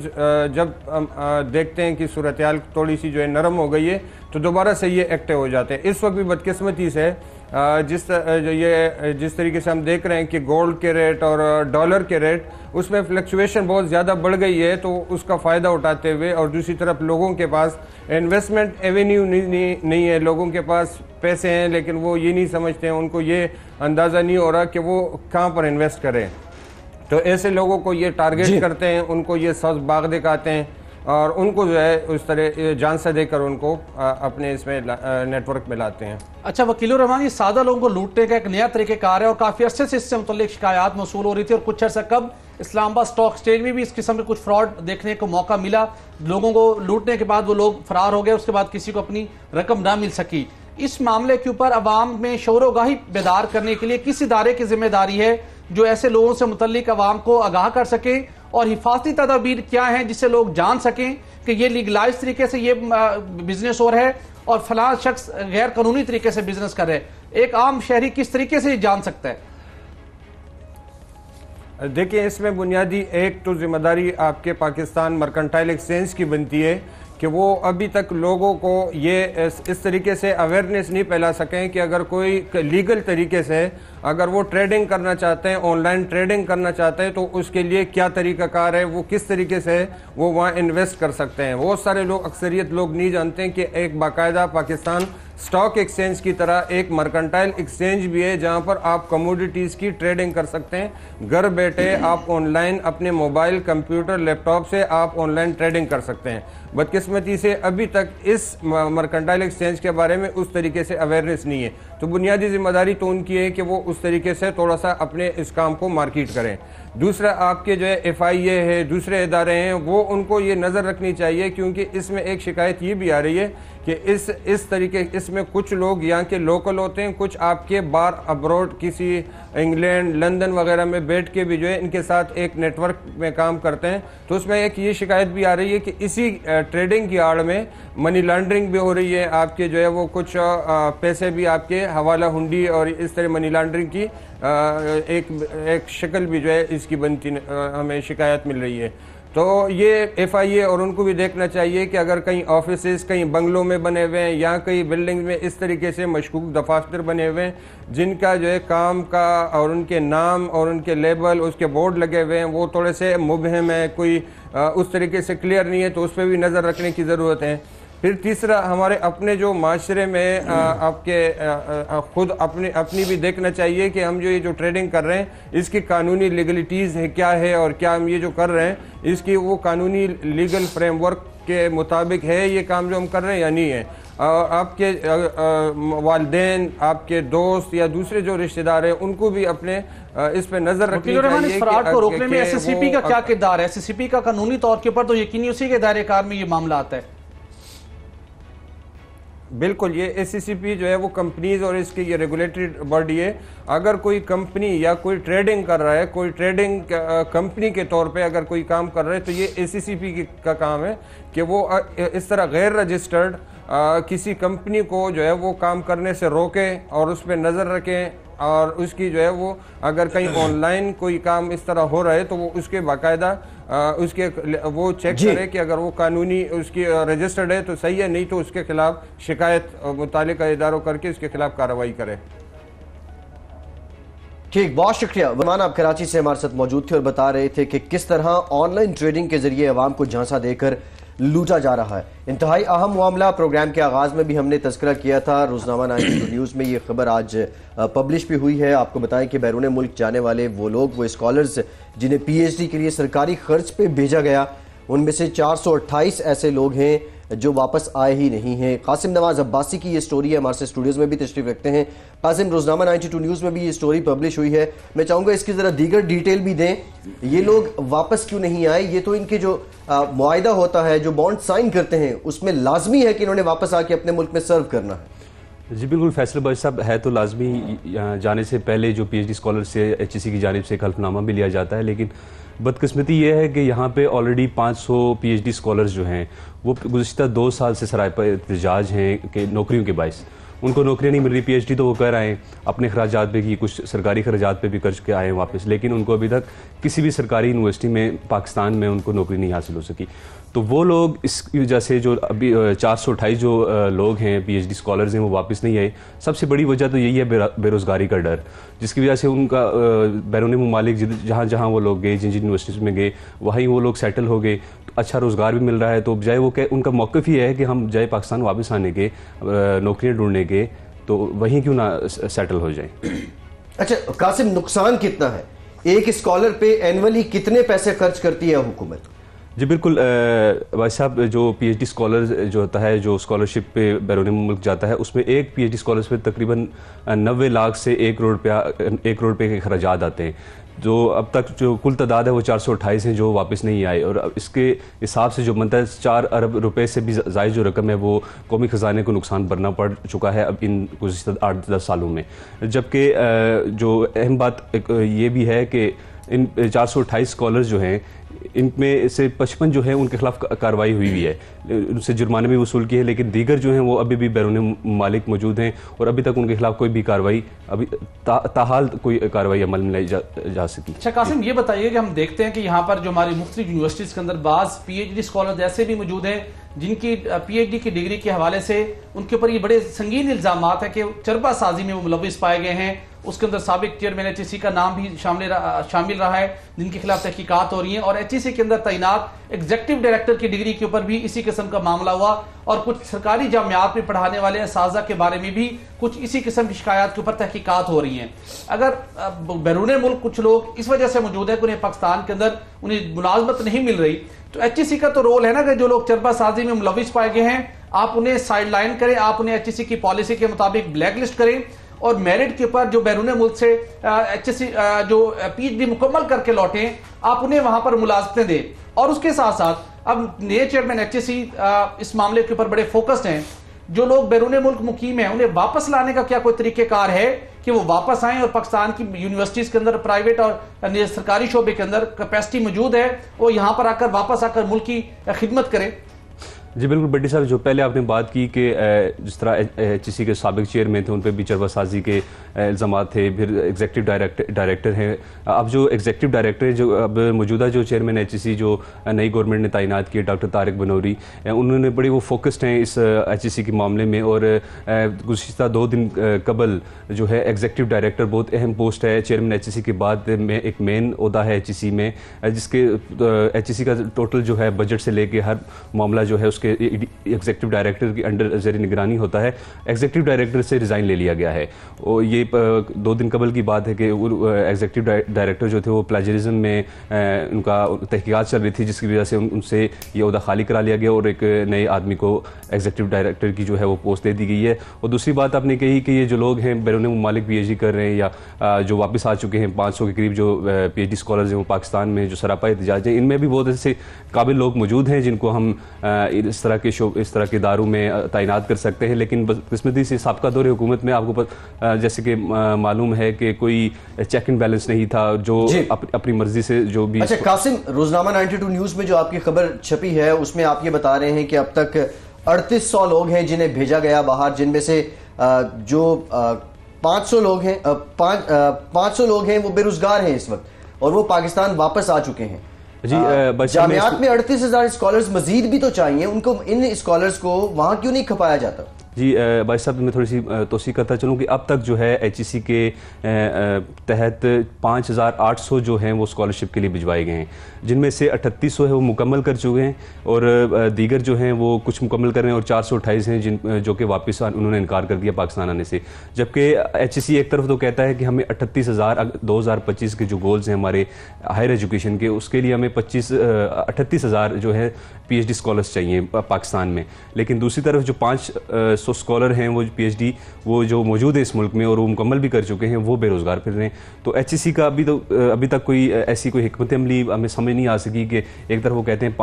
जब देखते हैं कि सूरत हाल थोड़ी सी जो है नरम हो गई है तो दोबारा से ये एक्टिव हो जाते हैं। इस वक्त भी बदकिस्मती से जिस तरीके से हम देख रहे हैं कि गोल्ड के रेट और डॉलर के रेट उसमें फ्लक्चुएशन बहुत ज़्यादा बढ़ गई है, तो उसका फ़ायदा उठाते हुए और दूसरी तरफ लोगों के पास इन्वेस्टमेंट एवेन्यू नहीं है, लोगों के पास पैसे हैं लेकिन वो ये नहीं समझते हैं, उनको ये अंदाज़ा नहीं हो रहा कि वो कहाँ पर इन्वेस्ट करें, तो ऐसे लोगों को ये टारगेट करते हैं, उनको ये सब्ज़ बाग दिखाते हैं और उनको जो है उस तरह जान से देकर उनको अपने इसमें नेटवर्क में लाते हैं।
अच्छा वकील रहमान, ये सादा लोगों को लूटने का एक नया तरीक़ेकार है और काफ़ी अरसे से इससे मुतल्लिक शिकायत मौसूल हो रही थी और कुछ अर्सा कब इस्लामाबाद स्टॉक एक्सचेंज में भी इस किस्म के कुछ फ्रॉड देखने को मौका मिला, लोगों को लूटने के बाद वो लोग फरार हो गए, उसके बाद किसी को अपनी रकम ना मिल सकी। इस मामले के ऊपर अवाम में शोर-ओ-गाही बेदार करने के लिए किस इदारे की जिम्मेदारी है जो ऐसे लोगों से मुतल्लिक आवाम को आगाह कर सके, और हिफाजती तदाबीर क्या हैं जिससे लोग जान सकें कि ये लीगलाइज तरीके से ये बिजनेस हो रहा है और फलां शख्स गैर कानूनी तरीके से बिजनेस कर रहे हैं। एक आम शहरी किस तरीके से जान सकता है?
देखिए, इसमें बुनियादी एक तो जिम्मेदारी आपके पाकिस्तान मर्केंटाइल एक्सचेंज की बनती है कि वो अभी तक लोगों को ये इस तरीके से अवेयरनेस नहीं फैला सकें कि अगर कोई लीगल तरीके से अगर वो ट्रेडिंग करना चाहते हैं, ऑनलाइन ट्रेडिंग करना चाहते हैं, तो उसके लिए क्या तरीक़ाकार है, वो किस तरीके से वो वहाँ इन्वेस्ट कर सकते हैं। बहुत सारे लोग, अक्सरियत लोग नहीं जानते हैं कि एक बाकायदा पाकिस्तान स्टॉक एक्सचेंज की तरह एक मर्केंटाइल एक्सचेंज भी है जहां पर आप कमोडिटीज़ की ट्रेडिंग कर सकते हैं। घर बैठे आप ऑनलाइन अपने मोबाइल, कंप्यूटर, लैपटॉप से आप ऑनलाइन ट्रेडिंग कर सकते हैं। बदकिस्मती से अभी तक इस मर्केंटाइल एक्सचेंज के बारे में उस तरीके से अवेयरनेस नहीं है, तो बुनियादी जिम्मेदारी तो उनकी है कि वो उस तरीके से थोड़ा सा अपने इस काम को मार्केट करें। दूसरा, आपके जो है FIA है, दूसरे इदारे हैं, वो उनको ये नज़र रखनी चाहिए, क्योंकि इसमें एक शिकायत ये भी आ रही है कि इस तरीके इसमें कुछ लोग यहाँ के लोकल होते हैं, कुछ आपके बाहर अब्रॉड किसी इंग्लैंड, लंदन वगैरह में बैठ के भी जो है इनके साथ एक नेटवर्क में काम करते हैं। तो उसमें एक ये शिकायत भी आ रही है कि इसी ट्रेडिंग की आड़ में मनी लॉन्ड्रिंग भी हो रही है। आपके जो है वो कुछ पैसे भी आपके हवाला हुंडी और इस तरह मनी लॉन्ड्रिंग की एक शक्ल भी जो है इसकी बनती हमें शिकायत मिल रही है। तो ये FIA और उनको भी देखना चाहिए कि अगर कहीं ऑफिसेस कहीं बंगलों में बने हुए हैं या कहीं बिल्डिंग में इस तरीके से मशकूक दफातर बने हुए हैं जिनका जो है काम का और उनके नाम और उनके लेबल, उसके बोर्ड लगे हुए हैं, वो थोड़े से मुबहम है, कोई उस तरीके से क्लियर नहीं है, तो उस पर भी नज़र रखने की ज़रूरत है। फिर तीसरा, हमारे अपने जो माशरे में आपके खुद अपनी भी देखना चाहिए कि हम ये जो ट्रेडिंग कर रहे हैं इसकी कानूनी लीगलिटीज़ है क्या है, और क्या हम ये जो कर रहे हैं इसकी वो कानूनी लीगल फ्रेमवर्क के मुताबिक है ये काम जो हम कर रहे हैं या नहीं है। आपके वालिदैन, आपके दोस्त या दूसरे जो रिश्तेदार हैं उनको भी अपने इस पे नजर रखनी चाहिए।
फ्रॉड को रोकने में SSCP का क्या किरदार है? SSCP का कानूनी तौर के ऊपर तो यकीनी उसी के दायरे कार में ये मामला आता है।
बिल्कुल, ये SSCP जो है वो कंपनीज और इसकी ये रेगुलेटरी बॉडी है। अगर कोई कंपनी या कोई ट्रेडिंग कर रहा है, कोई ट्रेडिंग कंपनी के तौर पे अगर कोई काम कर रहा है, तो ये SSCP का काम है कि वो इस तरह गैर रजिस्टर्ड किसी कंपनी को जो है वो काम करने से रोके और उस पर नज़र रखें, और उसकी जो है वो अगर कहीं ऑनलाइन कोई काम इस तरह हो रहा है तो वो उसके बाकायदा उसके वो चेक करे कि अगर वो कानूनी उसकी रजिस्टर्ड है तो सही है, नहीं तो उसके खिलाफ शिकायत मुतालिका इदारों करके उसके खिलाफ कार्रवाई करे।
ठीक, बहुत शुक्रिया। वरमान आप कराची से हमारे साथ मौजूद थे और बता रहे थे कि किस तरह ऑनलाइन ट्रेडिंग के जरिए अवाम को झांसा देकर लूटा जा रहा है। इंतहाई अहम मामला। प्रोग्राम के आगाज में भी हमने तज़किरा किया था। रोजनामा 92 न्यूज़ में ये खबर आज पब्लिश भी हुई है। आपको बताएं कि बैरून मुल्क जाने वाले वो लोग, वो स्कॉलर्स जिन्हें PhD के लिए सरकारी खर्च पे भेजा गया, उनमें से 428 ऐसे लोग हैं जो वापस आए ही नहीं हैं। कासिम नवाज अब्बासी की ये स्टोरी है, हमारे स्टूडियोज़ में भी तशरीफ रखते हैं। कासिम, रोजनामा 92 न्यूज़ में भी ये स्टोरी पब्लिश हुई है। मैं चाहूँगा इसकी ज़रा दीगर डिटेल भी दें। ये लोग वापस क्यों नहीं आए? ये तो इनके जो मुआहिदा होता है, जो बॉन्ड साइन करते हैं, उसमें लाजमी है कि इन्होंने वापस आके अपने मुल्क में सर्व करना है।
जी बिल्कुल, फैसल बख्श साहब, है तो लाजमी। जाने से पहले जो PhD स्कॉलर से HEC की जानिब से एक हल्फनामा भी लिया जाता है, लेकिन बदकिस्मती ये है कि यहाँ पे ऑलरेडी 500 PhD स्कॉलर्स जो हैं वो गुज़िश्ता 2 साल से सरापा एहतजाज हैं कि नौकरियों के बायस उनको नौकरियाँ नहीं मिल रही। PhD तो वो कर आए, अपने खराजात पे की, कुछ सरकारी खराजात पे भी कर्ज के आए हैं वापस, लेकिन उनको अभी तक किसी भी सरकारी यूनिवर्सिटी में पाकिस्तान में उनको नौकरी नहीं हासिल हो सकी। तो वो लोग इसकी वजह से जो अभी 428 जो लोग हैं PhD स्कॉलर्स हैं वो वापस नहीं आए। सबसे बड़ी वजह तो यही है बेरोज़गारी का डर, जिसकी वजह से उनका बैरून मुमालिक जहाँ जहाँ वो लोग गए, जिन जिन यूनिवर्सिटीज़ में गए, वहीं वो लोग सेटल हो गए, अच्छा रोज़गार भी मिल रहा है। तो बजाय वो उनका मौक़िफ़ ही है कि हम जाए पाकिस्तान वापस आने के, नौकरियाँ ढूंढने के, तो वहीं क्यों ना सेटल हो जाए।
अच्छा कासिम, नुकसान कितना है? एक स्कॉलर पे एनुअली कितने पैसे खर्च करती है हुकूमत?
जी बिल्कुल भाई साहब, जो PhD स्कॉलर जो होता है, जो स्कॉलरशिप पे बैरून मुल्क जाता है, उसमें एक PhD स्कॉलर पे तकरीबन 90 लाख से 1 करोड़ रुपये के खर्चात आते हैं। जो अब तक जो कुल तादाद है वो 428 हैं जो वापस नहीं आए, और इसके हिसाब से जो बनता है 4 अरब रुपए से भी ज़ायद जो रकम है वो कौमी ख़जाने को नुकसान भरना पड़ चुका है अब इन गुज़िश्ता 8-10 सालों में। जबकि जो अहम बात ये भी है कि इन 428 स्कॉलर्स जो हैं इनमें से 55 जो है उनके खिलाफ कार्रवाई हुई है, उनसे जुर्माने भी वसूल किए हैं, लेकिन दीगर जो हैं वो अभी भी बैरून मालिक मौजूद हैं और अभी तक उनके खिलाफ कोई भी कार्रवाई अभी ताहाल कोई कार्रवाई अमल में लाई जा सकी।
अच्छा कासिम, ये बताइए कि हम देखते हैं कि यहाँ पर जो हमारी मुख्तलिफ यूनिवर्सिटीज़ के अंदर बाज़ PhD स्कॉलर्स ऐसे भी मौजूद हैं जिनकी PhD की डिग्री के हवाले से उनके ऊपर ये बड़े संगीन इल्ज़ामात हैं कि चरबा साजी में वो मुलविस पाए गए हैं। उसके अंदर साबिक चेयरमैन HEC का नाम भी शामिल रहा है जिनके खिलाफ तहकीकात हो रही हैं, और HEC के अंदर तैनात एग्जीक्यूटिव डायरेक्टर की डिग्री के ऊपर भी इसी किस्म का मामला हुआ, और कुछ सरकारी जामियात में पढ़ाने वाले असातिज़ा के बारे में भी कुछ इसी किस्म की शिकायत के ऊपर तहकीकात हो रही हैं। अगर बैरून मुल्क कुछ लोग इस वजह से मौजूद है कि उन्हें पाकिस्तान के अंदर उन्हें मुलाजमत नहीं मिल रही, तो HEC का तो रोल है ना कि जो लोग चरबा साजी में मुलविस पाए गए हैं आप उन्हें साइड लाइन करें, आप उन्हें HEC की पॉलिसी के मुताबिक ब्लैक लिस्ट करें, और मेरिट के ऊपर जो बैरून मुल्क से HEC जो PhD मुकम्मल करके लौटे आप उन्हें वहां पर मुलाजमतें दें। और उसके साथ साथ अब नए चेयरमैन HEC इस मामले के ऊपर बड़े फोकस्ड हैं। जो लोग बैरून मुल्क मुकीम हैं उन्हें वापस लाने का क्या कोई तरीकेकार है कि वो वापस आएं और पाकिस्तान की यूनिवर्सिटीज़ के अंदर प्राइवेट और सरकारी शोबे के अंदर कैपेसिटी मौजूद है वो यहाँ पर आकर वापस आकर मुल्क की खिदमत करें?
जी बिल्कुल भट्टी साहब, जो पहले आपने बात की कि जिस तरह HEC के साबिक चेयरमैन थे उन पर भी चरबासाजी के इल्ज़ाम थे, फिर एग्जीक्यूटिव डायरेक्टर हैं, अब जो एग्जीक्यूटिव डायरेक्टर जो अब मौजूदा जो चेयरमैन HEC जो नई गवर्नमेंट ने तैनात किए डॉक्टर तारिक बनौरी, उन्होंने बड़ी वो फोकस्ड हैं इस HEC के मामले में। और गुज़िश्ता 2 दिन कबल जो है एग्जीक्यूटिव डायरेक्टर बहुत अहम पोस्ट है चेयरमैन HEC के बाद में, एक मेन ओहदा है HEC में, जिसके HEC का टोटल जो है बजट से लेके हर मामला जो है एग्जीक्यूटिव डायरेक्टर की अंडर ज़ेर निगरानी होता है। एग्जीक्यूटिव डायरेक्टर से रिज़ाइन ले लिया गया है, और ये 2 दिन कबल की बात है कि एग्जीक्यूटिव डायरेक्टर जो थे वो प्लेजरिज्म में उनका तहकीकात चल रही थी, जिसकी वजह से उनसे ये ओहदा खाली करा लिया गया और एक नए आदमी को एग्जीक्यूटिव डायरेक्टर की जो है वो पोस्ट दे दी गई है। और दूसरी बात आपने कही कि ये जो लोग हैं बैरून मुमालिक PhD कर रहे हैं या जो वापस आ चुके हैं 500 के करीब जो PhD स्कॉलर्स हैं वो पाकिस्तान में जो सरापा एहतजाज हैं, इनमें भी बहुत ऐसे काबिल लोग मौजूद हैं जिनको हम इस तरह के इदारों में तैनात कर सकते हैं। लेकिन बदकिस्मती से साबका दौर हुकूमत में आपको जैसे कि मालूम है कि कोई चेक एंड बैलेंस नहीं था, जो अपनी मर्जी से जो भी।
अच्छा कासिम, रोजनामा 92 न्यूज़ में जो आपकी खबर छपी है उसमें आप ये बता रहे हैं कि अब तक 3800 लोग हैं जिन्हें भेजा गया बाहर, जिनमें से जो 500 लोग हैं 500 लोग हैं वो बेरोजगार हैं इस वक्त और वो पाकिस्तान वापस आ चुके हैं।
जी
जामियात में 38,000 स्कॉलर्स मजीद भी तो चाहिए, उनको इन स्कॉलर्स को वहां क्यों नहीं खपाया जाता?
जी भाई साहब, मैं थोड़ी सी तोसी करता चलूँ कि अब तक जो है HEC के तहत 5,800 जो हैं वो स्कॉलरशिप के लिए भिजवाए गए हैं, जिनमें से 3800 है वो मुकम्मल कर चुके हैं और दीगर जो हैं वो कुछ मुकम्मल कर रहे हैं और 428 हैं जो कि वापस उन्होंने इनकार कर दिया पाकिस्तान आने से। जबकि HEC एक तरफ तो कहता है कि हमें 38,000 2025 के जो गोल्स हैं हमारे हायर एजुकेशन के, उसके लिए हमें 38,000 जो है PhD स्कॉलर्स चाहिए पाकिस्तान में, लेकिन दूसरी तरफ जो 500 स्कॉलर हैं वो PhD वो जो मौजूद है इस मुल्क में और वो मुकम्मल भी कर चुके हैं, वो बेरोज़गार फिर रहे हैं। तो HEC का अभी तक कोई ऐसी कोई हिकमत अमली हमें समझ नहीं आ सकी कि एक तरफ वो कहते हैं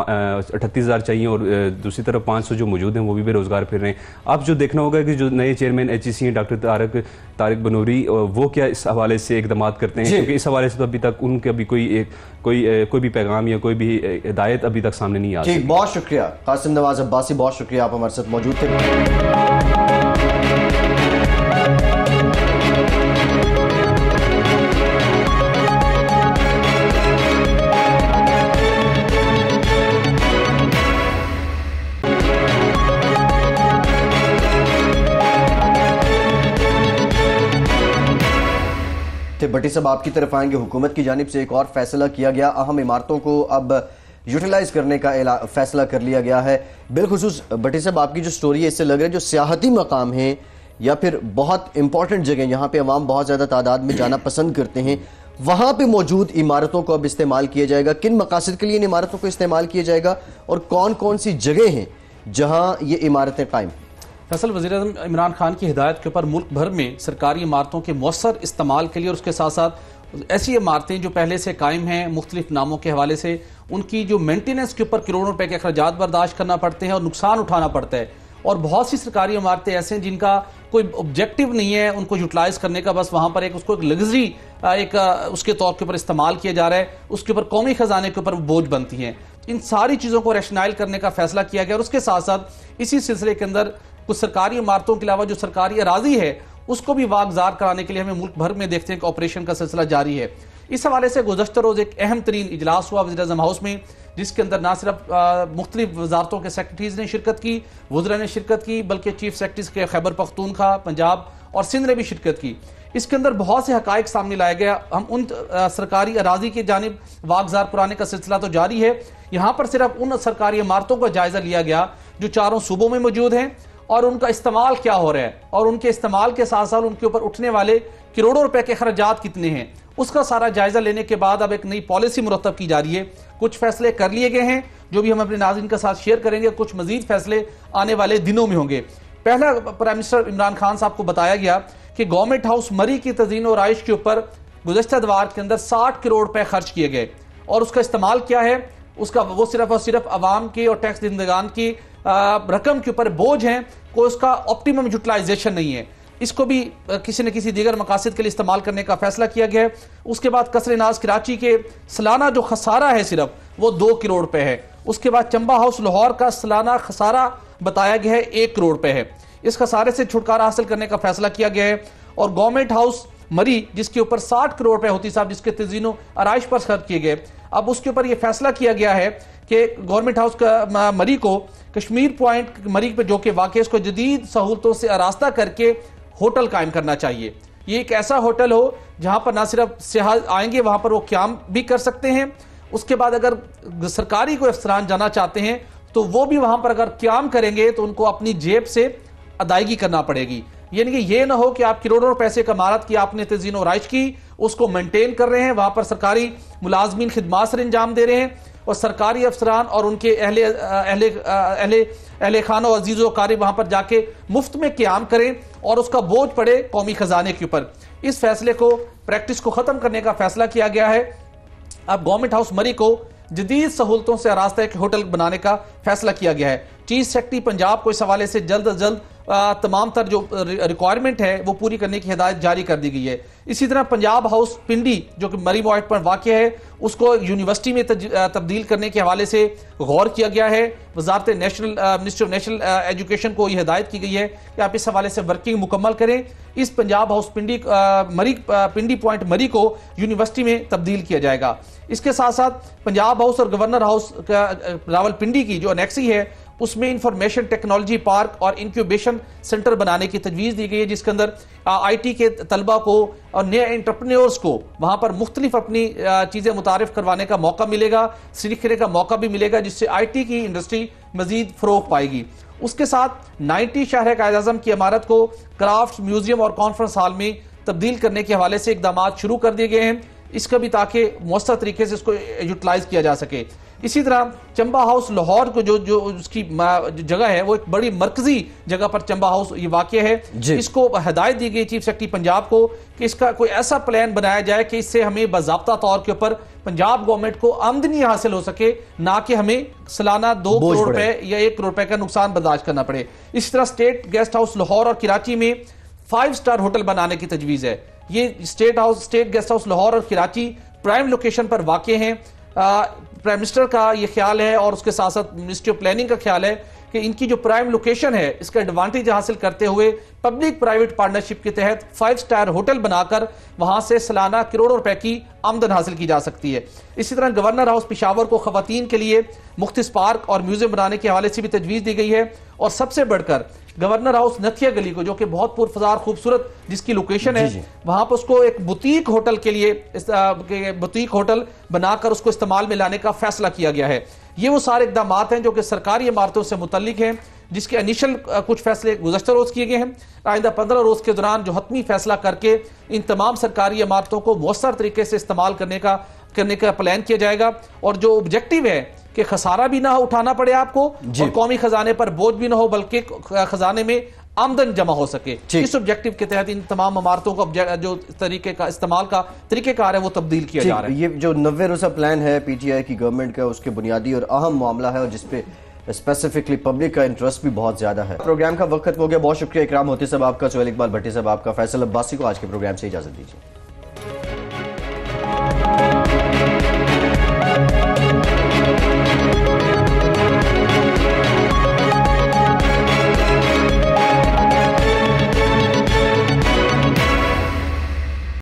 38,000 चाहिए और दूसरी तरफ 500 जो मौजूद हैं वो भी बेरोज़गार फिर रहे हैं। अब जो देखना होगा कि जो नए चेयरमैन HEC हैं डॉक्टर तारिक बनौरी, वो क्या इस हवाले से इकदाम करते हैं, क्योंकि इस हवाले से तो अभी तक उनके अभी कोई भी पैगाम या कोई भी हिदायत अभी तक सामने नहीं आ सकी।
बहुत शुक्रिया कासिम नवाज अब्बासी, बहुत शुक्रिया, आप हमारे साथ मौजूद थे। भट्टी साहब, आपकी तरफ आएंगे। हुकूमत की जानिब से एक और फैसला किया गया, अहम इमारतों को अब यूटिलाइज करने का फैसला कर लिया गया है। बिलखुसूस भट्टी साहब, आपकी जो स्टोरी है इससे लग रहा है जो सियाहती मकाम है या फिर बहुत इंपॉर्टेंट जगह जहाँ पे अवाम बहुत ज़्यादा तादाद में जाना पसंद करते हैं, वहाँ पे मौजूद इमारतों को अब इस्तेमाल किया जाएगा। किन मकासद के लिए इन इमारतों को इस्तेमाल किया जाएगा और कौन कौन सी जगह हैं जहाँ ये इमारतें कायम?
फैसल, वज़ीर-ए-आज़म इमरान खान की हिदायत के ऊपर मुल्क भर में सरकारी इमारतों के मौसर इस्तेमाल के लिए और उसके साथ साथ ऐसी इमारतें जो पहले से कायम हैं मुख्तलिफ नामों के हवाले से, उनकी जो मेंटेनेंस के ऊपर करोड़ों रुपए के अखराजात बर्दाश्त करना पड़ते हैं और नुकसान उठाना पड़ता है। और बहुत सी सरकारी इमारतें ऐसे हैं जिनका कोई ऑब्जेक्टिव नहीं है उनको यूटिलाइज करने का, बस वहां पर उसको एक लग्जरी उसके तौर के ऊपर इस्तेमाल किया जा रहा है, उसके ऊपर कौमी खजाने के ऊपर बोझ बनती हैं। इन सारी चीज़ों को रैशनलाइज करने का फैसला किया गया और उसके साथ साथ इसी सिलसिले के अंदर कुछ सरकारी इमारतों के अलावा जो सरकारी अराजी है उसको भी वागजार कराने के लिए हमें मुल्क भर में देखते हैं कि ऑपरेशन का सिलसिला जारी है। इस हवाले से गुज़श्ता रोज़ एक अहम तरीन इजलास हुआ वज़ीर-ए-आज़म हाउस में, जिसके अंदर ना सिर्फ मुख्तलिफ वजारतों के सेक्रेटरीज ने शिरकत की, वज़रा ने शिरकत की, बल्कि चीफ सेक्रेटरीज के खैबर पख्तूनख्वा, पंजाब और सिंध ने भी शिरकत की। इसके अंदर बहुत से हकायक सामने लाया गया। हम उन सरकारी अराजी की जानिब वागजार पुराने का सिलसिला तो जारी है, यहाँ पर सिर्फ उन सरकारी इमारतों का जायजा लिया गया जो चारों सूबों में मौजूद हैं और उनका इस्तेमाल क्या हो रहा है और उनके इस्तेमाल के साथ साथ उनके ऊपर उठने वाले करोड़ों रुपए के खर्चात कितने हैं, उसका सारा जायजा लेने के बाद अब एक नई पॉलिसी मुरतब की जा रही है। कुछ फैसले कर लिए गए हैं जो भी हम अपने नाज़रीन के साथ शेयर करेंगे, कुछ मजीद फैसले आने वाले दिनों में होंगे। पहला, प्राइम मिनिस्टर इमरान खान साहब को बताया गया कि गवर्नमेंट हाउस मरी की तज़ीन और आइश के ऊपर गुज़श्ता दवार के अंदर 60 करोड़ रुपए खर्च किए गए और उसका इस्तेमाल क्या है, उसका वो सिर्फ और सिर्फ अवाम की और टैक्स देंदगान की रकम के ऊपर बोझ है, कोई उसका ऑप्टिमम यूटिलाइजेशन नहीं है। इसको भी किसी न किसी दीगर मकासद के लिए इस्तेमाल करने का फैसला किया गया है। उसके बाद कसरे नाज कराची के सालाना जो खसारा है सिर्फ वो 2 करोड़ रुपए है। उसके बाद चंबा हाउस लाहौर का सालाना खसारा बताया गया है 1 करोड़ रुपए है। इस खसारे से छुटकारा हासिल करने का फैसला किया गया है। और गवर्नमेंट हाउस मरी जिसके ऊपर 60 करोड़ रुपए होती साहब, जिसके तज़ीनो आराइश पर खर्च किए गए, अब उसके ऊपर यह फैसला किया गया है कि गवर्नमेंट हाउस का मरी को कश्मीर पॉइंट मरी पे जो कि वाक़ इसको जदीद सहूलतों से आरास्ता करके होटल कायम करना चाहिए। ये एक ऐसा होटल हो जहां पर ना सिर्फ सियाह आएंगे, वहां पर वो क्याम भी कर सकते हैं। उसके बाद अगर सरकारी कोई अफसरान जाना चाहते हैं तो वो भी वहां पर अगर क्याम करेंगे तो उनको अपनी जेब से अदायगी करना पड़ेगी। यानी कि ये ना हो कि आप करोड़ों पैसे का इमारत की आपने तज़ीन और आइश की, उसको मेंटेन कर रहे हैं, वहां पर सरकारी मुलाजमीन खिदमात से इंजाम दे रहे हैं और सरकारी अफसरान और उनके अहले खाना और अजीज़ो कारी वहां पर जाके मुफ्त में क़याम करें और उसका बोझ पड़े कौमी खजाने के ऊपर। इस फैसले को, प्रैक्टिस को ख़त्म करने का फैसला किया गया है। अब गवर्नमेंट हाउस मरी को जदीद सहूलतों से आरास्ता एक होटल बनाने का फैसला किया गया है। चीफ सेक्रेटरी पंजाब को इस हवाले से जल्द अज जल्द तमाम तर जो रिक्वायरमेंट है वो पूरी करने की हिदायत जारी कर दी गई है। इसी तरह पंजाब हाउस पिंडी जो कि मरी पॉइंट पर वाक़या है उसको यूनिवर्सिटी में तब्दील करने के हवाले से गौर किया गया है। वजारत मिनिस्ट्री ऑफ नेशनल एजुकेशन को यह हिदायत की गई है कि आप इस हवाले से वर्किंग मुकम्मल करें। इस पंजाब हाउस पिंडी पॉइंट मरी को यूनिवर्सिटी में तब्दील किया जाएगा। इसके साथ साथ पंजाब हाउस और गवर्नर हाउस रावलपिंडी की जो अनेक्सी है उसमें इंफॉर्मेशन टेक्नोलॉजी पार्क और इंक्यूबेशन सेंटर बनाने की तजवीज़ दी गई है, जिसके अंदर IT के तलबा को और नए एंटरप्रेन्योर्स को वहां पर मुख्तलिफ अपनी चीज़ें मुतारिफ करवाने का मौका मिलेगा, सीखने का मौका भी मिलेगा, जिससे IT की इंडस्ट्री मजीद फ़रोग पाएगी। उसके साथ 90 शहर कायद-ए-आज़म की इमारत को क्राफ्ट म्यूजियम और कॉन्फ्रेंस हॉल में तब्दील करने के हवाले से इकदाम शुरू कर दिए गए हैं, इसका भी ताकि मौसर तरीके से इसको यूटिलाइज किया जा सके। इसी तरह चंबा हाउस लाहौर को जो उसकी जगह है वो एक बड़ी मरकजी जगह पर चंबा हाउस ये वाक़या है। इसको हिदायत दी गई चीफ सेक्रेटरी पंजाब को कि इसका कोई ऐसा प्लान बनाया जाए कि इससे हमें बाज़ाब्ता तौर के ऊपर पंजाब गवर्नमेंट को आमदनी हासिल हो सके, ना कि हमें सालाना 2 करोड़ रुपए या 1 करोड़ रुपए का नुकसान बर्दाश्त करना पड़े। इसी तरह स्टेट गेस्ट हाउस लाहौर और कराची में 5 स्टार होटल बनाने की तजवीज़ है। ये स्टेट गेस्ट हाउस लाहौर और कराची प्राइम लोकेशन पर वाक़ हैं। प्राइम मिनिस्टर का ये ख्याल है और उसके साथ साथ मिनिस्ट्री ऑफ प्लानिंग का ख्याल है कि इनकी जो प्राइम लोकेशन है इसका एडवांटेज हासिल करते हुए पब्लिक प्राइवेट पार्टनरशिप के तहत 5 स्टार होटल बनाकर वहां से सालाना करोड़ों रुपए की आमदन हासिल की जा सकती है। इसी तरह गवर्नर हाउस पेशावर को खवातीन के लिए मुख्तलिफ पार्क और म्यूजियम बनाने के हवाले से भी तजवीज़ दी गई है। और सबसे बढ़कर गवर्नर हाउस नथिया गली को, जो कि बहुत पुरफजार खूबसूरत जिसकी लोकेशन है, वहां पर उसको एक बुटीक होटल के लिए बुटीक होटल बनाकर उसको इस्तेमाल में लाने का फैसला किया गया है। ये वो सारे इकदाम हैं जो कि सरकारी इमारतों से मुतल्लिक हैं, जिसके इनिशियल कुछ फैसले गुज़श्ता रोज़ किए गए हैं। आइंदा 15 रोज़ के दौरान जो हतमी फैसला करके इन तमाम सरकारी इमारतों को मौसर तरीके से इस्तेमाल करने का प्लान किया जाएगा। और जो ऑब्जेक्टिव है कि खसारा भी ना उठाना पड़े आपको और कौमी खजाने पर बोझ भी ना हो, बल्कि खजाने में आमदन जमा हो सके। इस ऑब्जेक्टिव के तहत इन तमाम इमारतों का जो तरीके का इस्तेमाल का तरीकेकार है वो तब्दील किया जा रहा है।
ये जो 90 रोज़ा प्लान है पीटीआई की गवर्नमेंट का, उसके बुनियादी और अहम मामला है और जिसपे स्पेसिफिकली पब्लिक का इंटरेस्ट भी बहुत ज्यादा है। प्रोग्राम का वक्त हो गया, बहुत शुक्रिया इकराम होती साहब आपका, सोहेल इकबाल भट्टी साहब आपका, फैसल अब्बासी को आज के प्रोग्राम से इजाजत दीजिए।